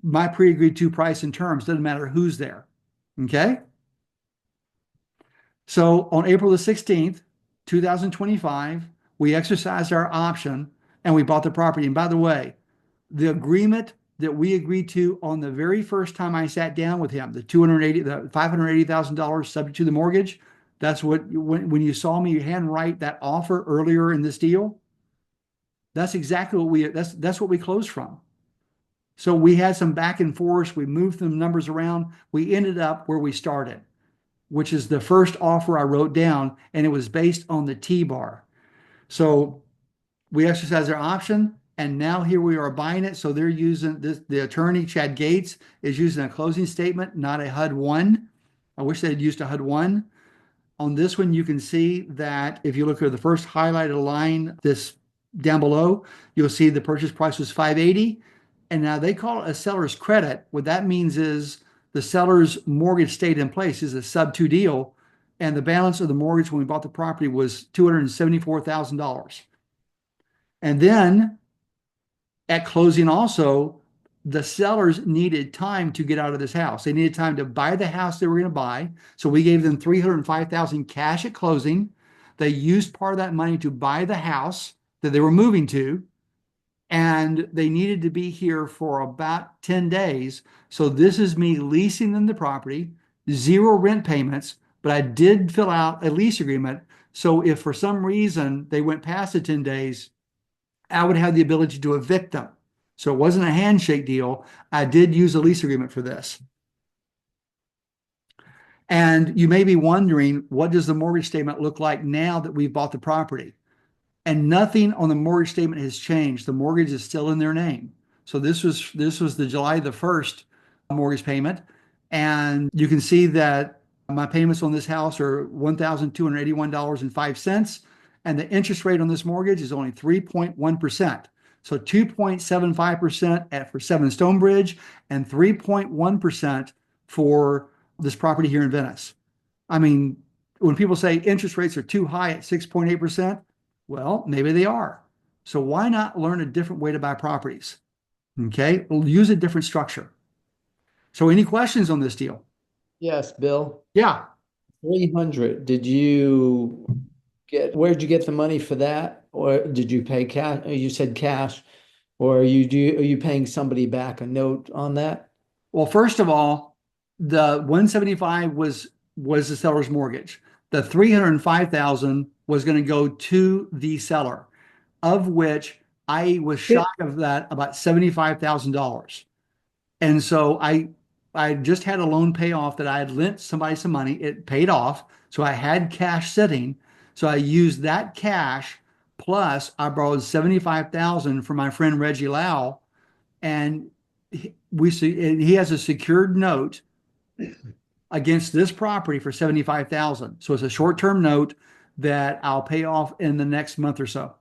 My pre-agreed to price and terms, doesn't matter who's there. Okay. So on April the 16th, 2025, we exercised our option and we bought the property. And by the way, the agreement that we agreed to on the very first time I sat down with him, the $580,000 subject to the mortgage, that's what, when you saw me handwrite that offer earlier in this deal, that's exactly what that's what we closed from. So we had some back and forth. We moved some numbers around. We ended up where we started, which is the first offer I wrote down, and it was based on the T-bar. So we exercised our option, and now here we are buying it. So they're using this. The attorney, Chad Gates, is using a closing statement, not a HUD-1. I wish they had used a HUD-1. On this one, you can see that if you look at the first highlighted line, this down below, you'll see the purchase price was $580,000. And now they call it a seller's credit. What that means is the seller's mortgage stayed in place, is a sub-2 deal. And the balance of the mortgage when we bought the property was $274,000. And then at closing also, the sellers needed time to get out of this house. They needed time to buy the house they were going to buy. So we gave them $305,000 cash at closing. They used part of that money to buy the house that they were moving to. And they needed to be here for about 10 days. So this is me leasing them the property, 0 rent payments, but I did fill out a lease agreement. So if for some reason they went past the 10 days, I would have the ability to evict them. So it wasn't a handshake deal. I did use a lease agreement for this. And you may be wondering, what does the mortgage statement look like now that we've bought the property? And nothing on the mortgage statement has changed. The mortgage is still in their name. So this was the July the 1st mortgage payment. And you can see that my payments on this house are $1,281.05. And the interest rate on this mortgage is only 3.1%. So 2.75% for 7 Stonebridge and 3.1% for this property here in Venice. I mean, when people say interest rates are too high at 6.8%, well, maybe they are. So why not learn a different way to buy properties? Okay, we'll use a different structure. So any questions on this deal? Yes, Bill. Yeah. 300. Where'd you get the money for that? Or did you pay cash? You said cash, or are you paying somebody back a note on that? Well, first of all, the 175 was the seller's mortgage. The 305,000 was going to go to the seller, of which I was shy of that about $75,000. And so I just had a loan payoff that I had lent somebody some money. It paid off. So I had cash sitting. So I used that cash plus I borrowed 75,000 from my friend Reggie Lau. And he has a secured note against this property for 75,000. So it's a short-term note that I'll pay off in the next month or so.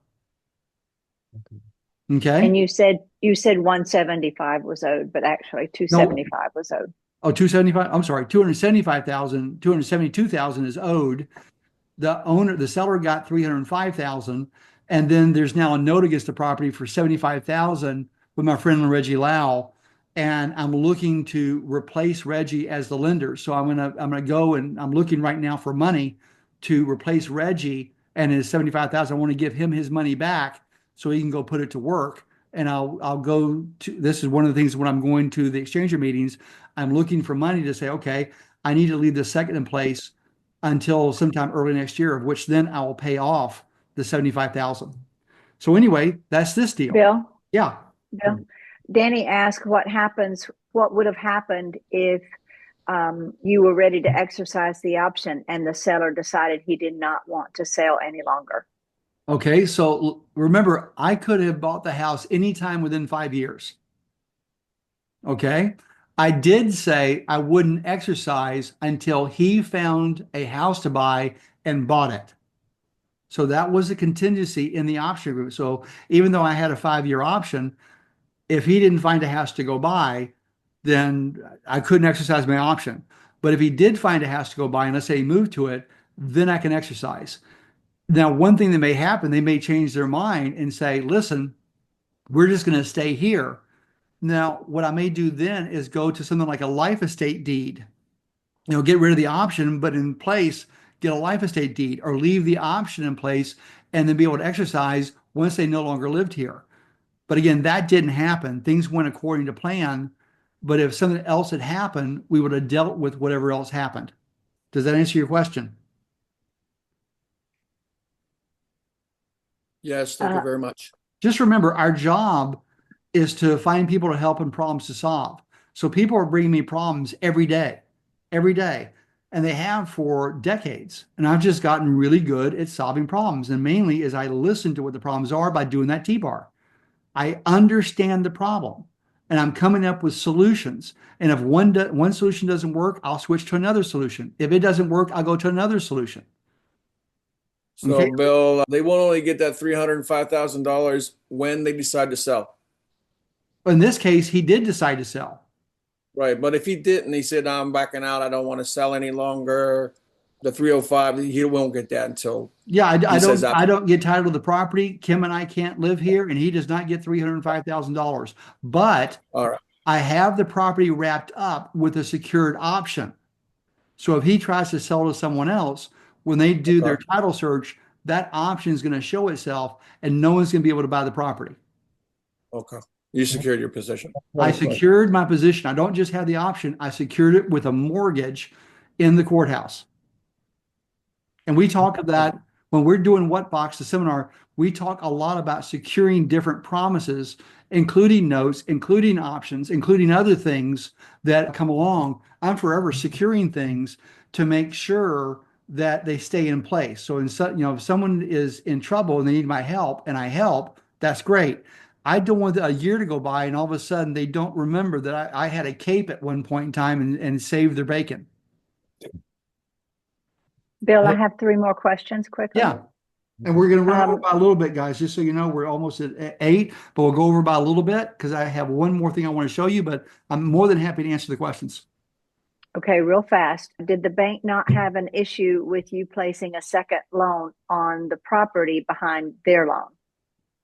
Okay. And you said 175 was owed, but actually 275 was owed. Oh, 275. I'm sorry, 275,000, 272,000 is owed. The seller got 305,000, and then there's now a note against the property for 75,000 with my friend Reggie Lau, and I'm looking to replace Reggie as the lender. So I'm gonna go and I'm looking right now for money to replace Reggie and his 75,000. I want to give him his money back so he can go put it to work. And I'll go to, this is one of the things when I'm going to the exchanger meetings, I'm looking for money to say, okay, I need to leave the second in place until sometime early next year, of which then I will pay off the 75,000. So anyway, that's this deal. Bill? Yeah. Bill? Danny asked what would have happened if you were ready to exercise the option and the seller decided he did not want to sell any longer. Okay, so remember, I could have bought the house anytime within 5 years. Okay, I did say I wouldn't exercise until he found a house to buy and bought it. So that was a contingency in the option agreement. So even though I had a 5-year option, if he didn't find a house to go buy, then I couldn't exercise my option. But if he did find a house to go buy, and let's say he moved to it, then I can exercise. Now, one thing that may happen, they may change their mind and say, listen, we're just going to stay here. Now, what I may do then is go to something like a life estate deed. Get rid of the option, but in place, get a life estate deed, or leave the option in place and then be able to exercise once they no longer lived here. But again, that didn't happen. Things went according to plan. But if something else had happened, we would have dealt with whatever else happened. Does that answer your question? Yes, thank you very much. Just remember, our job is to find people to help and problems to solve. So people are bringing me problems every day, and they have for decades. And I've just gotten really good at solving problems. And mainly as I listen to what the problems are by doing that T-bar. I understand the problem and I'm coming up with solutions. And if one solution doesn't work, I'll switch to another solution. If it doesn't work, I'll go to another solution. So, Okay. Bill, they won't only get that $305,000 when they decide to sell. In this case, he did decide to sell. Right. But if he didn't, he said, I'm backing out, I don't want to sell any longer, the 305, he won't get that until. Yeah, I don't get title of the property. Kim and I can't live here, and he does not get $305,000. But All right. I have the property wrapped up with a secured option. So if he tries to sell to someone else, when they do their title search, that option is going to show itself, and no one's going to be able to buy the property. Okay. You secured your position. I secured my position. I don't just have the option. I secured it with a mortgage in the courthouse. And we talk of that when we're doing What Box, the seminar, we talk a lot about securing different promises, including notes, including options, including other things that come along. I'm forever securing things to make sure that they stay in place. So, if someone is in trouble and they need my help and I help, that's great. I don't want a year to go by and all of a sudden they don't remember that I had a cape at one point in time and saved their bacon. Bill, I have three more questions quickly. Yeah. And we're going to run over Um, by a little bit, guys, just so you know, we're almost at 8, but we'll go over by a little bit because I have one more thing I want to show you, but I'm more than happy to answer the questions. Okay, real fast. Did the bank not have an issue with you placing a second loan on the property behind their loan?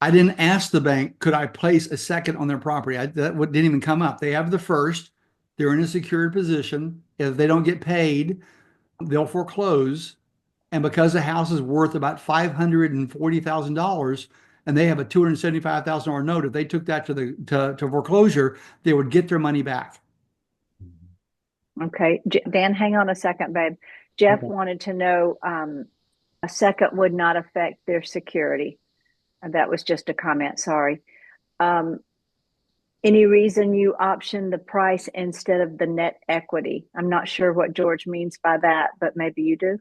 I didn't ask the bank, could I place a second on their property? That didn't even come up. They have the first. They're in a secured position. If they don't get paid, they'll foreclose. And because the house is worth about $540,000 and they have a $275,000 note, if they took that to foreclosure, they would get their money back. Okay, Dan, hang on a second, babe. Jeff Okay. wanted to know a second would not affect their security. That was just a comment, sorry. Any reason you optioned the price instead of the net equity? I'm not sure what George means by that, but maybe you do.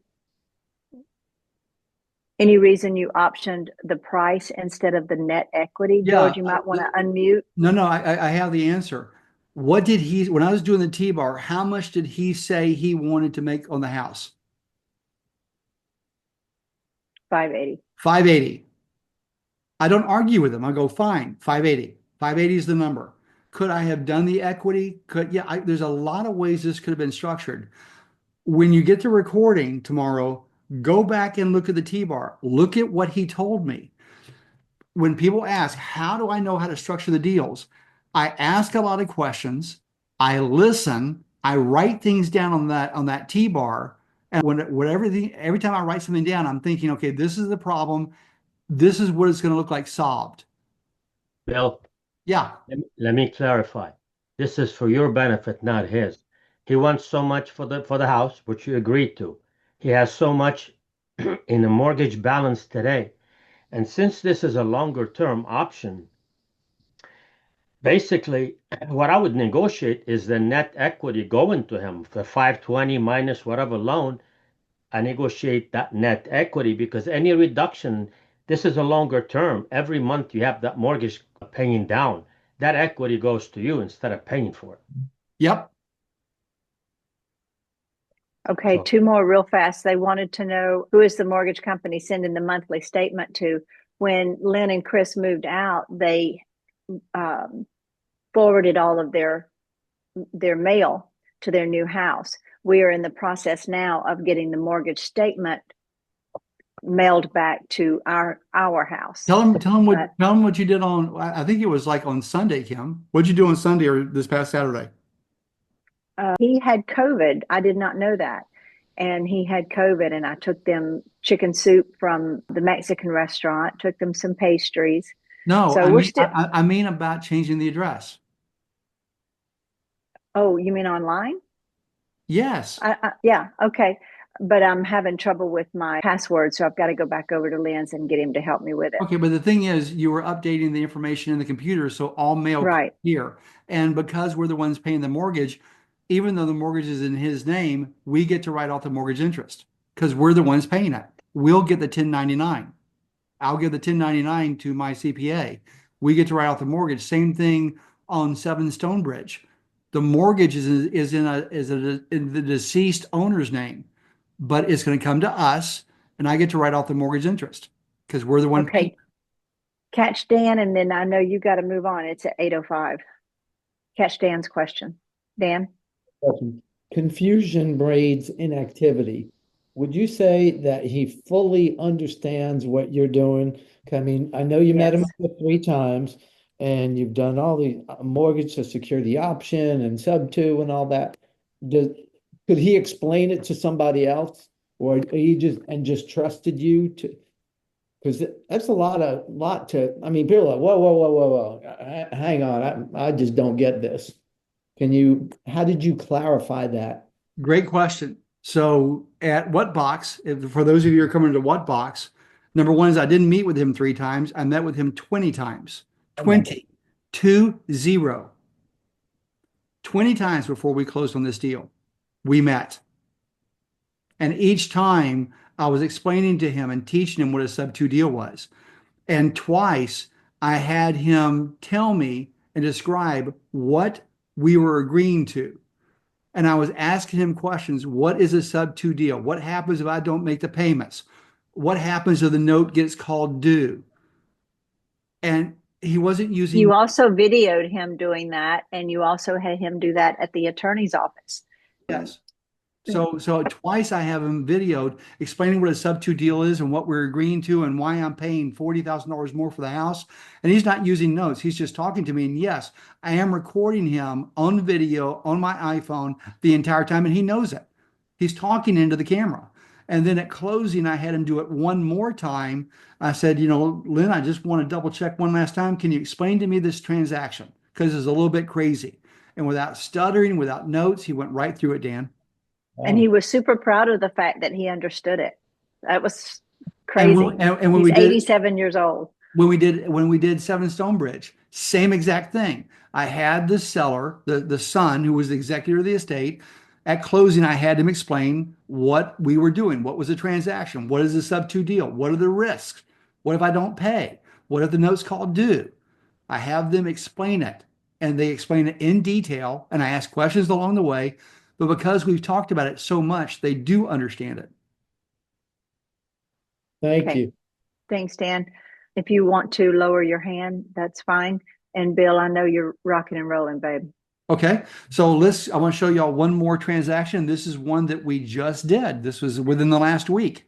Any reason you optioned the price instead of the net equity? Yeah, George, you might want to unmute. No, I have the answer. What did he, when I was doing the T-bar, how much did he say he wanted to make on the house? 580. 580. I don't argue with him. I go, fine, 580. 580 is the number. Could I have done the equity? There's a lot of ways this could have been structured. When you get the recording tomorrow, go back and look at the T-bar. Look at what he told me. When people ask, how do I know how to structure the deals? I ask a lot of questions. I listen. I write things down on that T-bar. And every time I write something down, I'm thinking, okay, this is the problem. This is what it's going to look like solved. Bill, Yeah. let me clarify. This is for your benefit, not his. He wants so much for the house, which you agreed to. He has so much in the mortgage balance today. And since this is a longer term option, basically what I would negotiate is the net equity going to him, the 520 minus whatever loan. I negotiate that net equity because any reduction, this is a longer term. Every month you have that mortgage paying down. That equity goes to you instead of paying for it. Yep. Okay, So- two more real fast. They wanted to know who is the mortgage company sending the monthly statement to. When Lynn and Chris moved out, they forwarded all of their mail to their new house. We are in the process now of getting the mortgage statement mailed back to our house. Tell them what you did on, I think it was like on Sunday, Kim. What'd you do on Sunday or this past Saturday? He had COVID. I did not know that. And he had COVID, and I took them chicken soup from the Mexican restaurant, took them some pastries. No, So I mean about changing the address. Oh, you mean online? Yes. Yeah, okay. But I'm having trouble with my password, so I've got to go back over to Lynn's and get him to help me with it. Okay, but the thing is, you were updating the information in the computer, so all mail Right. here. And because we're the ones paying the mortgage, even though the mortgage is in his name, we get to write off the mortgage interest because we're the ones paying it. We'll get the 1099. I'll give the 1099 to my CPA. We get to write off the mortgage. Same thing on 7 Stonebridge. The mortgage is in the deceased owner's name, but it's going to come to us, and I get to write off the mortgage interest because we're the one paying. Okay. Catch Dan, and then I know you got to move on. It's at 8:05. Catch Dan's question. Dan? Confusion breeds inactivity. Would you say that he fully understands what you're doing? I mean, I know you met him Yes. 3 times and you've done all the mortgage to secure the option and sub 2 and all that. Could he explain it to somebody else, or he just trusted you to? Because that's a lot to, I mean, people are like, whoa, hang on, I just don't get this. How did you clarify that? Great question. So at What Box, for those of you who are coming to What Box, number one is I didn't meet with him 3 times. I met with him 20 times. 20. 20. 20 times before we closed on this deal. We met. And each time I was explaining to him and teaching him what a sub 2 deal was. And twice I had him tell me and describe what we were agreeing to. And I was asking him questions. What is a sub-2 deal? What happens if I don't make the payments? What happens if the note gets called due? And he wasn't using. You also videoed him doing that, and you also had him do that at the attorney's office. Yes. So twice I have him videoed explaining what a sub-2 deal is and what we're agreeing to and why I'm paying $40,000 more for the house. And he's not using notes. He's just talking to me. And yes, I am recording him on video on my iPhone the entire time, and he knows it. He's talking into the camera. And then at closing, I had him do it one more time. I said, Lynn, I just want to double check one last time. Can you explain to me this transaction? Because it's a little bit crazy. And without stuttering, without notes, he went right through it, Dan. And he was super proud of the fact that he understood it. That was And crazy. when He's we did 87 years old. when we did 7 Stonebridge, same exact thing. I had the seller, the son who was the executor of the estate. At closing, I had him explain what we were doing. What was the transaction? What is a sub-2 deal? What are the risks? What if I don't pay? What if the note's called due? I have them explain it, and they explain it in detail, and I ask questions along the way. But because we've talked about it so much, they do understand it. Thank Okay. you. Thanks, Dan. If you want to lower your hand, that's fine. And Bill, I know you're rocking and rolling, babe. Okay, so I want to show y'all one more transaction. This is one that we just did. This was within the last week.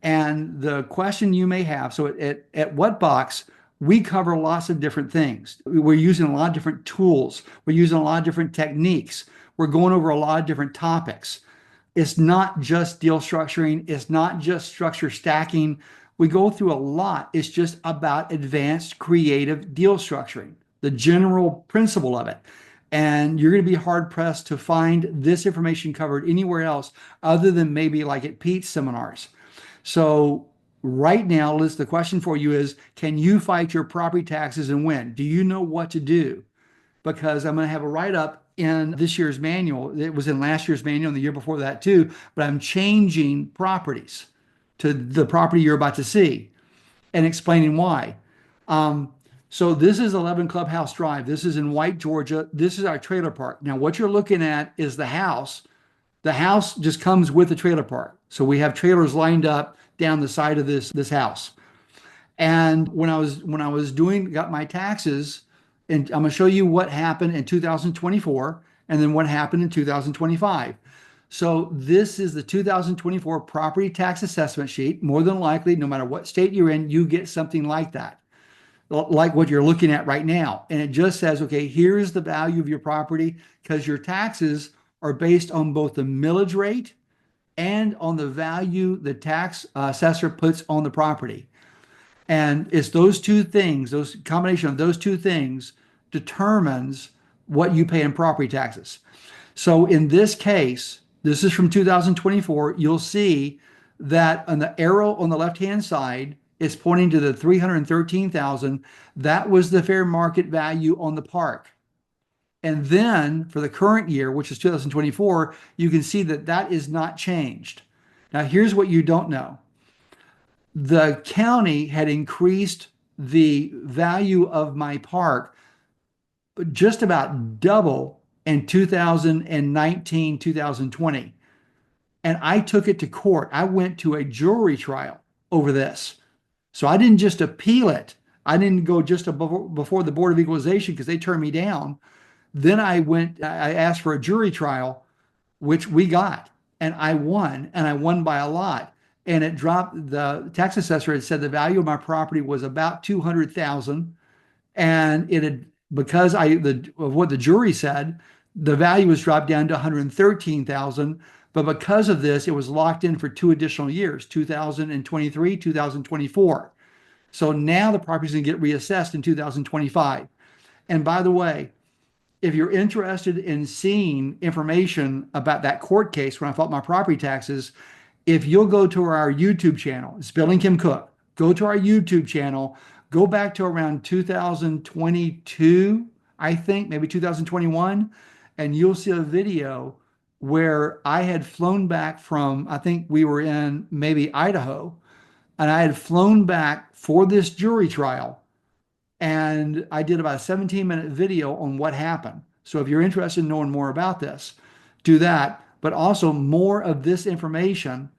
And the question you may have, so at Whatbox, we cover lots of different things. We're using a lot of different tools. We're using a lot of different techniques. We're going over a lot of different topics. It's not just deal structuring. It's not just structure stacking. We go through a lot. It's just about advanced creative deal structuring, the general principle of it. And you're going to be hard pressed to find this information covered anywhere else other than maybe like at Pete's seminars. So right now, Liz, the question for you is, can you fight your property taxes and win? Do you know what to do? Because I'm going to have a write-up in this year's manual. It was in last year's manual and the year before that too, but I'm changing properties to the property you're about to see and explaining why. So this is 11 Clubhouse Drive. This is in White, Georgia. This is our trailer park. Now, what you're looking at is the house. The house just comes with the trailer park. So we have trailers lined up down the side of this house. And when I was got my taxes, and I'm going to show you what happened in 2024 and then what happened in 2025. So this is the 2024 property tax assessment sheet. More than likely, no matter what state you're in, you get something like that, like what you're looking at right now. And it just says, okay, here's the value of your property, because your taxes are based on both the millage rate and on the value the tax assessor puts on the property. And it's those two things, those combination of those two things determines what you pay in property taxes. So in this case, this is from 2024, you'll see that on the arrow on the left-hand side is pointing to the 313,000. That was the fair market value on the park. And then for the current year, which is 2024, you can see that that is not changed. Now, here's what you don't know. The county had increased the value of my park just about double in 2019, 2020. And I took it to court. I went to a jury trial over this. So I didn't just appeal it. I didn't go just before the Board of Equalization because they turned me down. Then I asked for a jury trial, which we got, and I won by a lot. And it dropped, the tax assessor had said the value of my property was about 200,000. And it had, because of what the jury said, the value was dropped down to 113,000. But because of this, it was locked in for 2 additional years, 2023, 2024. So now the property is going to get reassessed in 2025. And by the way, if you're interested in seeing information about that court case when I fought my property taxes, if you'll go to our YouTube channel, it's Bill and Kim Cook, go to our YouTube channel, go back to around 2022, I think, maybe 2021, and you'll see a video where I had flown back from, I think we were in maybe Idaho, and I had flown back for this jury trial. And I did about a 17-minute video on what happened. So if you're interested in knowing more about this, do that. But also more of this information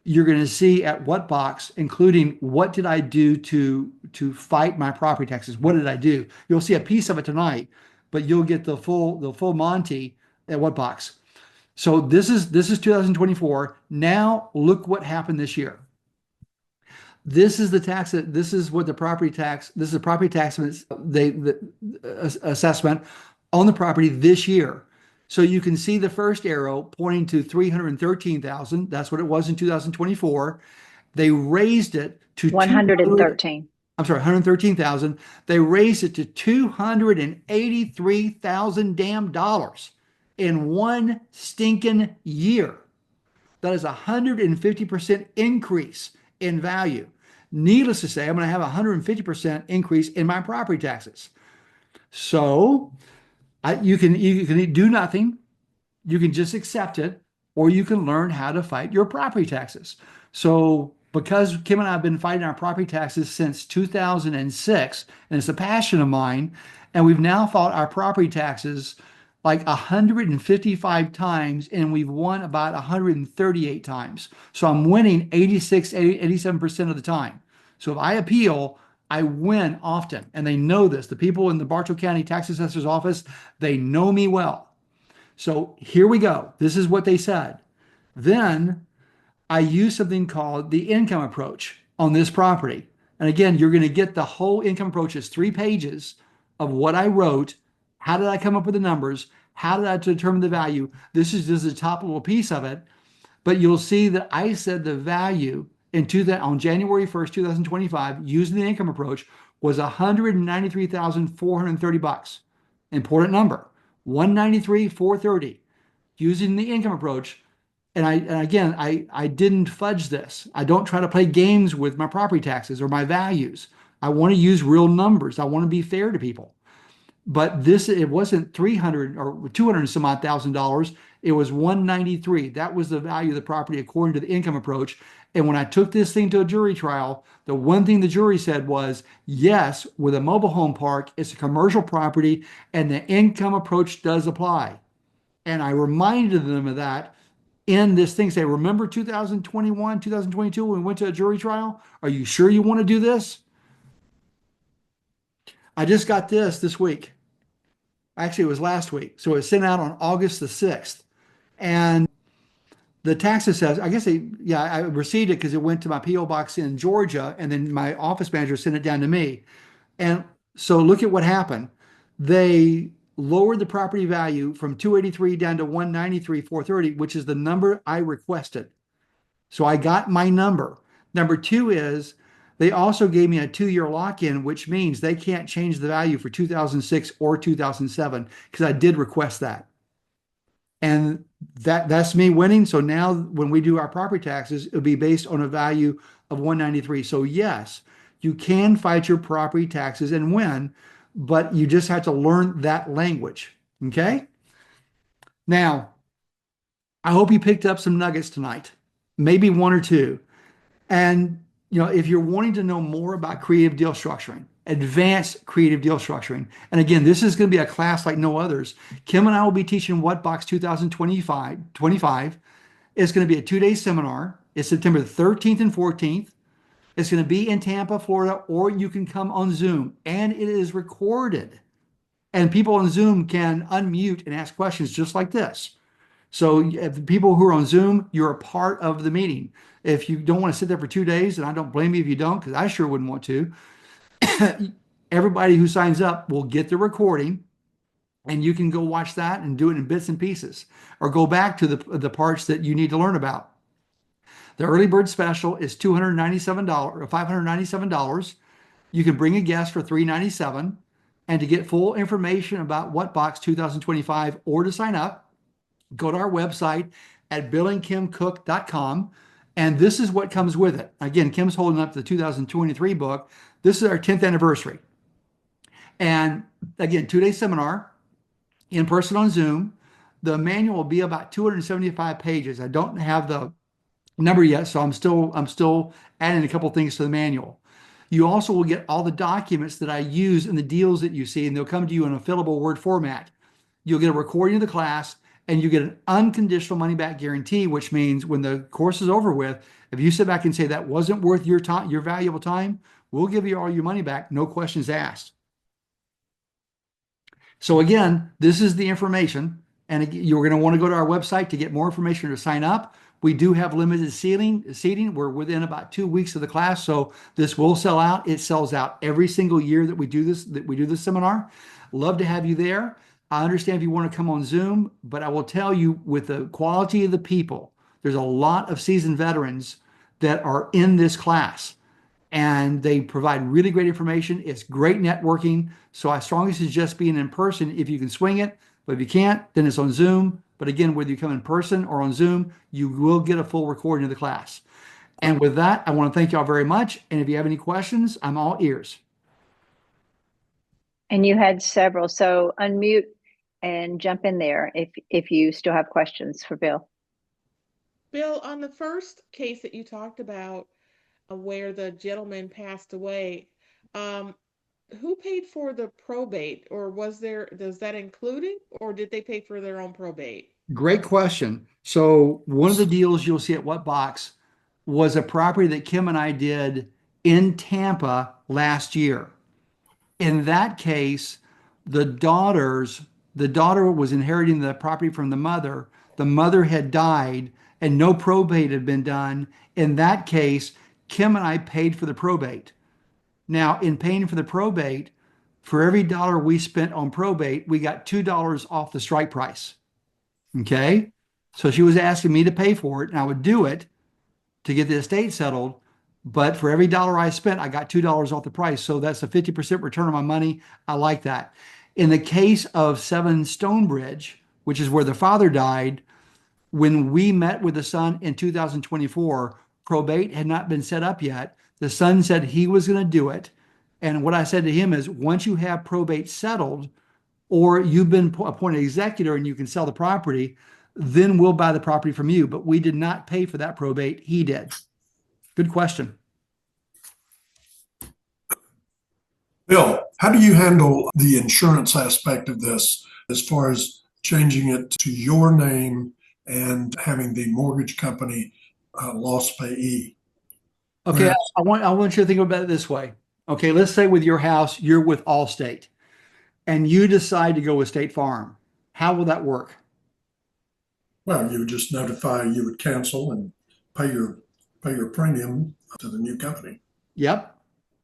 you're going to see at What Box, including what did I do to fight my property taxes? What did I do? You'll see a piece of it tonight, but you'll get the full Monty at What Box. So this is 2024. Now look what happened this year. This is what the property tax, this is the property tax assessment on the property this year. So you can see the first arrow pointing to 313,000. That's what it was in 2024. They raised it to 113. I'm sorry, 113,000. They raised it to 283,000 damn dollars in one stinking year. That is a 150% increase in value. Needless to say, I'm going to have a 150% increase in my property taxes. So you can do nothing. You can just accept it, or you can learn how to fight your property taxes. So because Kim and I have been fighting our property taxes since 2006, and it's a passion of mine, and we've now fought our property taxes like 155 times, and we've won about 138 times. So I'm winning 87% of the time. So if I appeal, I win often, and they know this. The people in the Bartow County Tax Assessor's office, they know me well. So here we go. This is what they said. Then I use something called the income approach on this property. And again, you're going to get the whole income approach. It's 3 pages of what I wrote. How did I come up with the numbers? How did I determine the value? This is just the top little piece of it. But you'll see that I said the value on January 1st, 2025, using the income approach, was $193,430. Important number, $193,430, using the income approach. And I didn't fudge this. I don't try to play games with my property taxes or my values. I want to use real numbers. I want to be fair to people. But it wasn't 300 or 200 and some odd $1,000. It was 193. That was the value of the property according to the income approach. And when I took this thing to a jury trial, the one thing the jury said was, yes, with a mobile home park, it's a commercial property and the income approach does apply. And I reminded them of that in this thing. Say, remember 2021, 2022, when we went to a jury trial? Are you sure you want to do this? I just got this week. Actually, it was last week. So it was sent out on August the 6th. And the tax assessor, I received it because it went to my P.O. box in Georgia, and then my office manager sent it down to me. And so look at what happened. They lowered the property value from 283 down to 193,430, which is the number I requested. So I got my number. Number 2 is they also gave me a 2-year lock-in, which means they can't change the value for 2006 or 2007, because I did request that. And that's me winning. So now when we do our property taxes, it'll be based on a value of 193. So yes, you can fight your property taxes and win, but you just have to learn that language. Okay? Now, I hope you picked up some nuggets tonight, maybe 1 or 2. And if you're wanting to know more about creative deal structuring, advanced creative deal structuring, and again, this is going to be a class like no others. Kim and I will be teaching What Box 2025. It's going to be a 2-day seminar. It's September 13th and 14th. It's going to be in Tampa, Florida, or you can come on Zoom, and it is recorded. And people on Zoom can unmute and ask questions just like this. So if people who are on Zoom, you're a part of the meeting. If you don't want to sit there for 2 days, and I don't blame you if you don't, because I sure wouldn't want to, everybody who signs up will get the recording, and you can go watch that and do it in bits and pieces, or go back to the parts that you need to learn about. The early bird special is $297 or $597. You can bring a guest for $397. And to get full information about What Box 2025 or to sign up, go to our website at billingkimcook.com. And this is what comes with it. Again, Kim's holding up the 2023 book. This is our 10th anniversary. And again, 2-day seminar, in person on Zoom. The manual will be about 275 pages. I don't have the number yet, so I'm still adding a couple things to the manual. You also will get all the documents that I use in the deals that you see, and they'll come to you in a fillable Word format. You'll get a recording of the class, and you get an unconditional money back guarantee, which means when the course is over with, if you sit back and say that wasn't worth your time, your valuable time, we'll give you all your money back, no questions asked. So again, this is the information, and you're going to want to go to our website to get more information or to sign up. We do have limited seating. We're within about 2 weeks of the class, so this will sell out. It sells out every single year that we do this seminar. Love to have you there. I understand if you want to come on Zoom, but I will tell you, with the quality of the people, there's a lot of seasoned veterans that are in this class, and they provide really great information. It's great networking. So I strongly suggest being in person if you can swing it, but if you can't, then it's on Zoom. But again, whether you come in person or on Zoom, you will get a full recording of the class. And with that, I want to thank y'all very much. And if you have any questions, I'm all ears. And you had several, so unmute and jump in there if you still have questions for Bill. Bill, on the first case that you talked about, where the gentleman passed away, who paid for the probate, or does that include it, or did they pay for their own probate? Great question. So one of the deals you'll see at What Box was a property that Kim and I did in Tampa last year. In that case, the daughter was inheriting the property from the mother. The mother had died and no probate had been done. In that case, Kim and I paid for the probate. Now, in paying for the probate, for every dollar we spent on probate, we got $2 off the strike price. Okay? So she was asking me to pay for it, and I would do it to get the estate settled. But for every dollar I spent, I got $2 off the price. So that's a 50% return on my money. I like that. In the case of 7 Stonebridge, which is where the father died, when we met with the son in 2024, probate had not been set up yet. The son said he was going to do it. And what I said to him is, once you have probate settled, or you've been appointed executor and you can sell the property, then we'll buy the property from you. But we did not pay for that probate. He did. Good question. Bill, how do you handle the insurance aspect of this as far as changing it to your name and having the mortgage company loss payee? Okay, I want you to think about it this way. Okay, let's say with your house, you're with Allstate, and you decide to go with State Farm. How will that work? Well, you would just notify, you would cancel and pay your premium to the new company. Yep.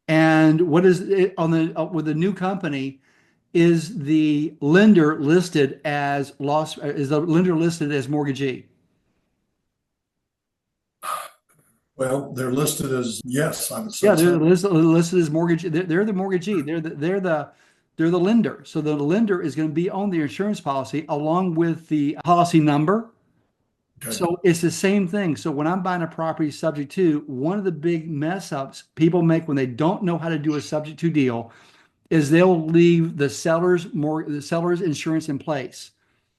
And what is it on with the new company? Is the lender listed as mortgagee? Well, they're listed as, yes, I would say. Yeah, they're so. listed as mortgage. They're the mortgagee. They're the lender. So the lender is going to be on the insurance policy along with the policy number. Okay. So it's the same thing. So when I'm buying a property subject to, one of the big mess ups people make when they don't know how to do a subject to deal is they'll leave the seller's insurance in place.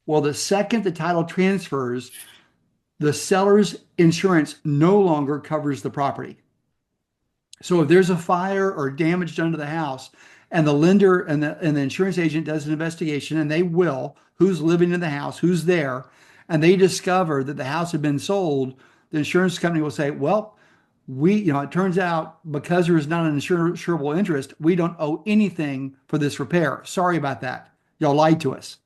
Well, the second the title transfers, the seller's insurance no longer covers the property. So if there's a fire or damage done to the house, and the lender and the insurance agent does an investigation, and they will, who's living in the house, who's there, and they discover that the house had been sold, the insurance company will say, well, it turns out because there is not an insurable interest, we don't owe anything for this repair. Sorry about that. Y'all lied to us.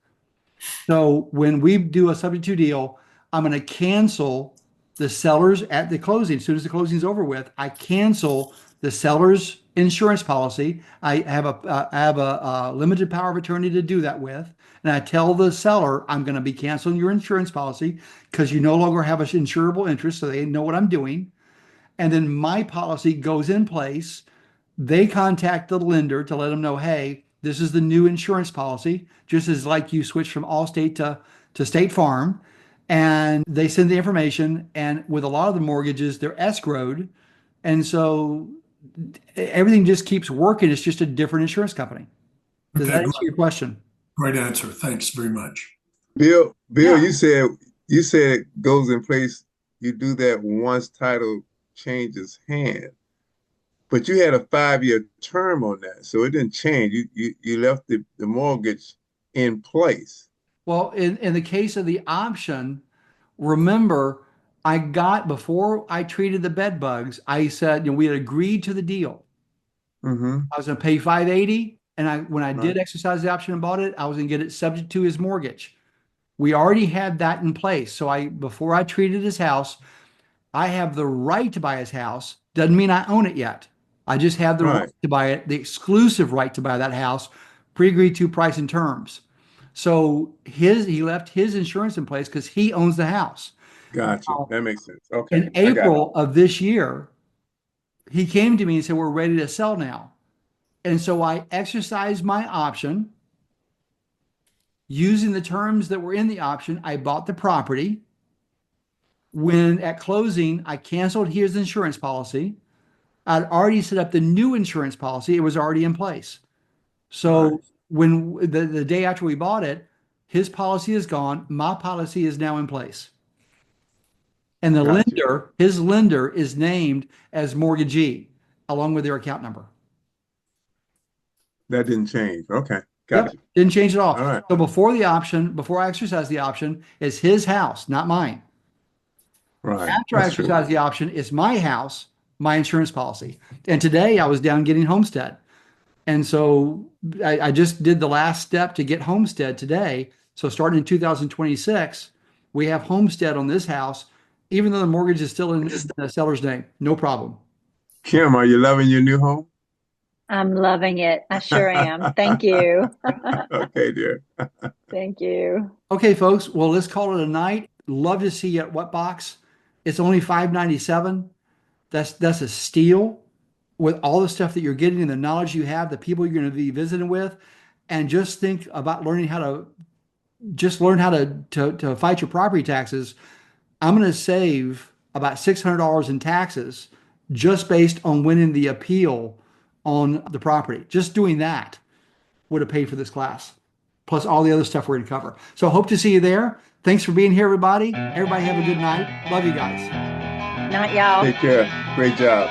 So when we do a subject to deal, I'm going to cancel the seller's at the closing. As soon as the closing is over with, I cancel the seller's insurance policy. I have a limited power of attorney to do that with. And I tell the seller, I'm going to be canceling your insurance policy because you no longer have an insurable interest. So they know what I'm doing. And then my policy goes in place. They contact the lender to let them know, hey, this is the new insurance policy, just as like you switch from Allstate to State Farm. And they send the information. And with a lot of the mortgages, they're escrowed. And so everything just keeps working. It's just a different insurance company. Does that answer your question? Great answer. Thanks very much. Bill, Yeah. you said it goes in place. You do that once title changes hand. But you had a 5-year term on that, so it didn't change. You left the mortgage in place. Well, in the case of the option, remember, before I treated the bed bugs, I said, we had agreed to the deal. Mm-hmm. I was going to pay 580, and when I did Right. exercise the option and bought it, I was going to get it subject to his mortgage. We already had that in place. So before I treated his house, I have the right to buy his house. Doesn't mean I own it yet. I just have the Right. right to buy it, the exclusive right to buy that house, pre-agreed to price and terms. So he left his insurance in place because he owns the house. Gotcha. Now, That makes sense. Okay. in I got it. April of this year, he came to me and said, "We're ready to sell now." And so I exercised my option. Using the terms that were in the option, I bought the property. When at closing, I canceled his insurance policy. I'd already set up the new insurance policy. It was already in place. So Right. when the day after we bought it, his policy is gone. My policy is now in place. And the Gotcha. his lender is named as mortgagee along with their account number. That didn't change. Okay. Yep, Gotcha. didn't change at all. All right. So before I exercise the option, it's his house, not mine. Right. After I That's true. exercise the option, it's my house, my insurance policy. And today I was down getting Homestead. And so I just did the last step to get Homestead today. So starting in 2026, we have Homestead on this house, even though the mortgage is still in the seller's name. No problem. Kim, are you loving your new home? I'm loving it. I sure am. Thank you. Okay, dear. Thank you. Okay, folks. Well, let's call it a night. Love to see you at Whatbox. It's only $597. That's a steal with all the stuff that you're getting and the knowledge you have, the people you're going to be visiting with, and just think about learn how to fight your property taxes. I'm going to save about $600 in taxes just based on winning the appeal on the property. Just doing that would have paid for this class, plus all the other stuff we're going to cover. So I hope to see you there. Thanks for being here, everybody. Everybody have a good night. Love you guys. Night, y'all. Take care. Great job.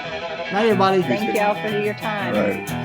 Night, everybody. Thank y'all for your time. All right.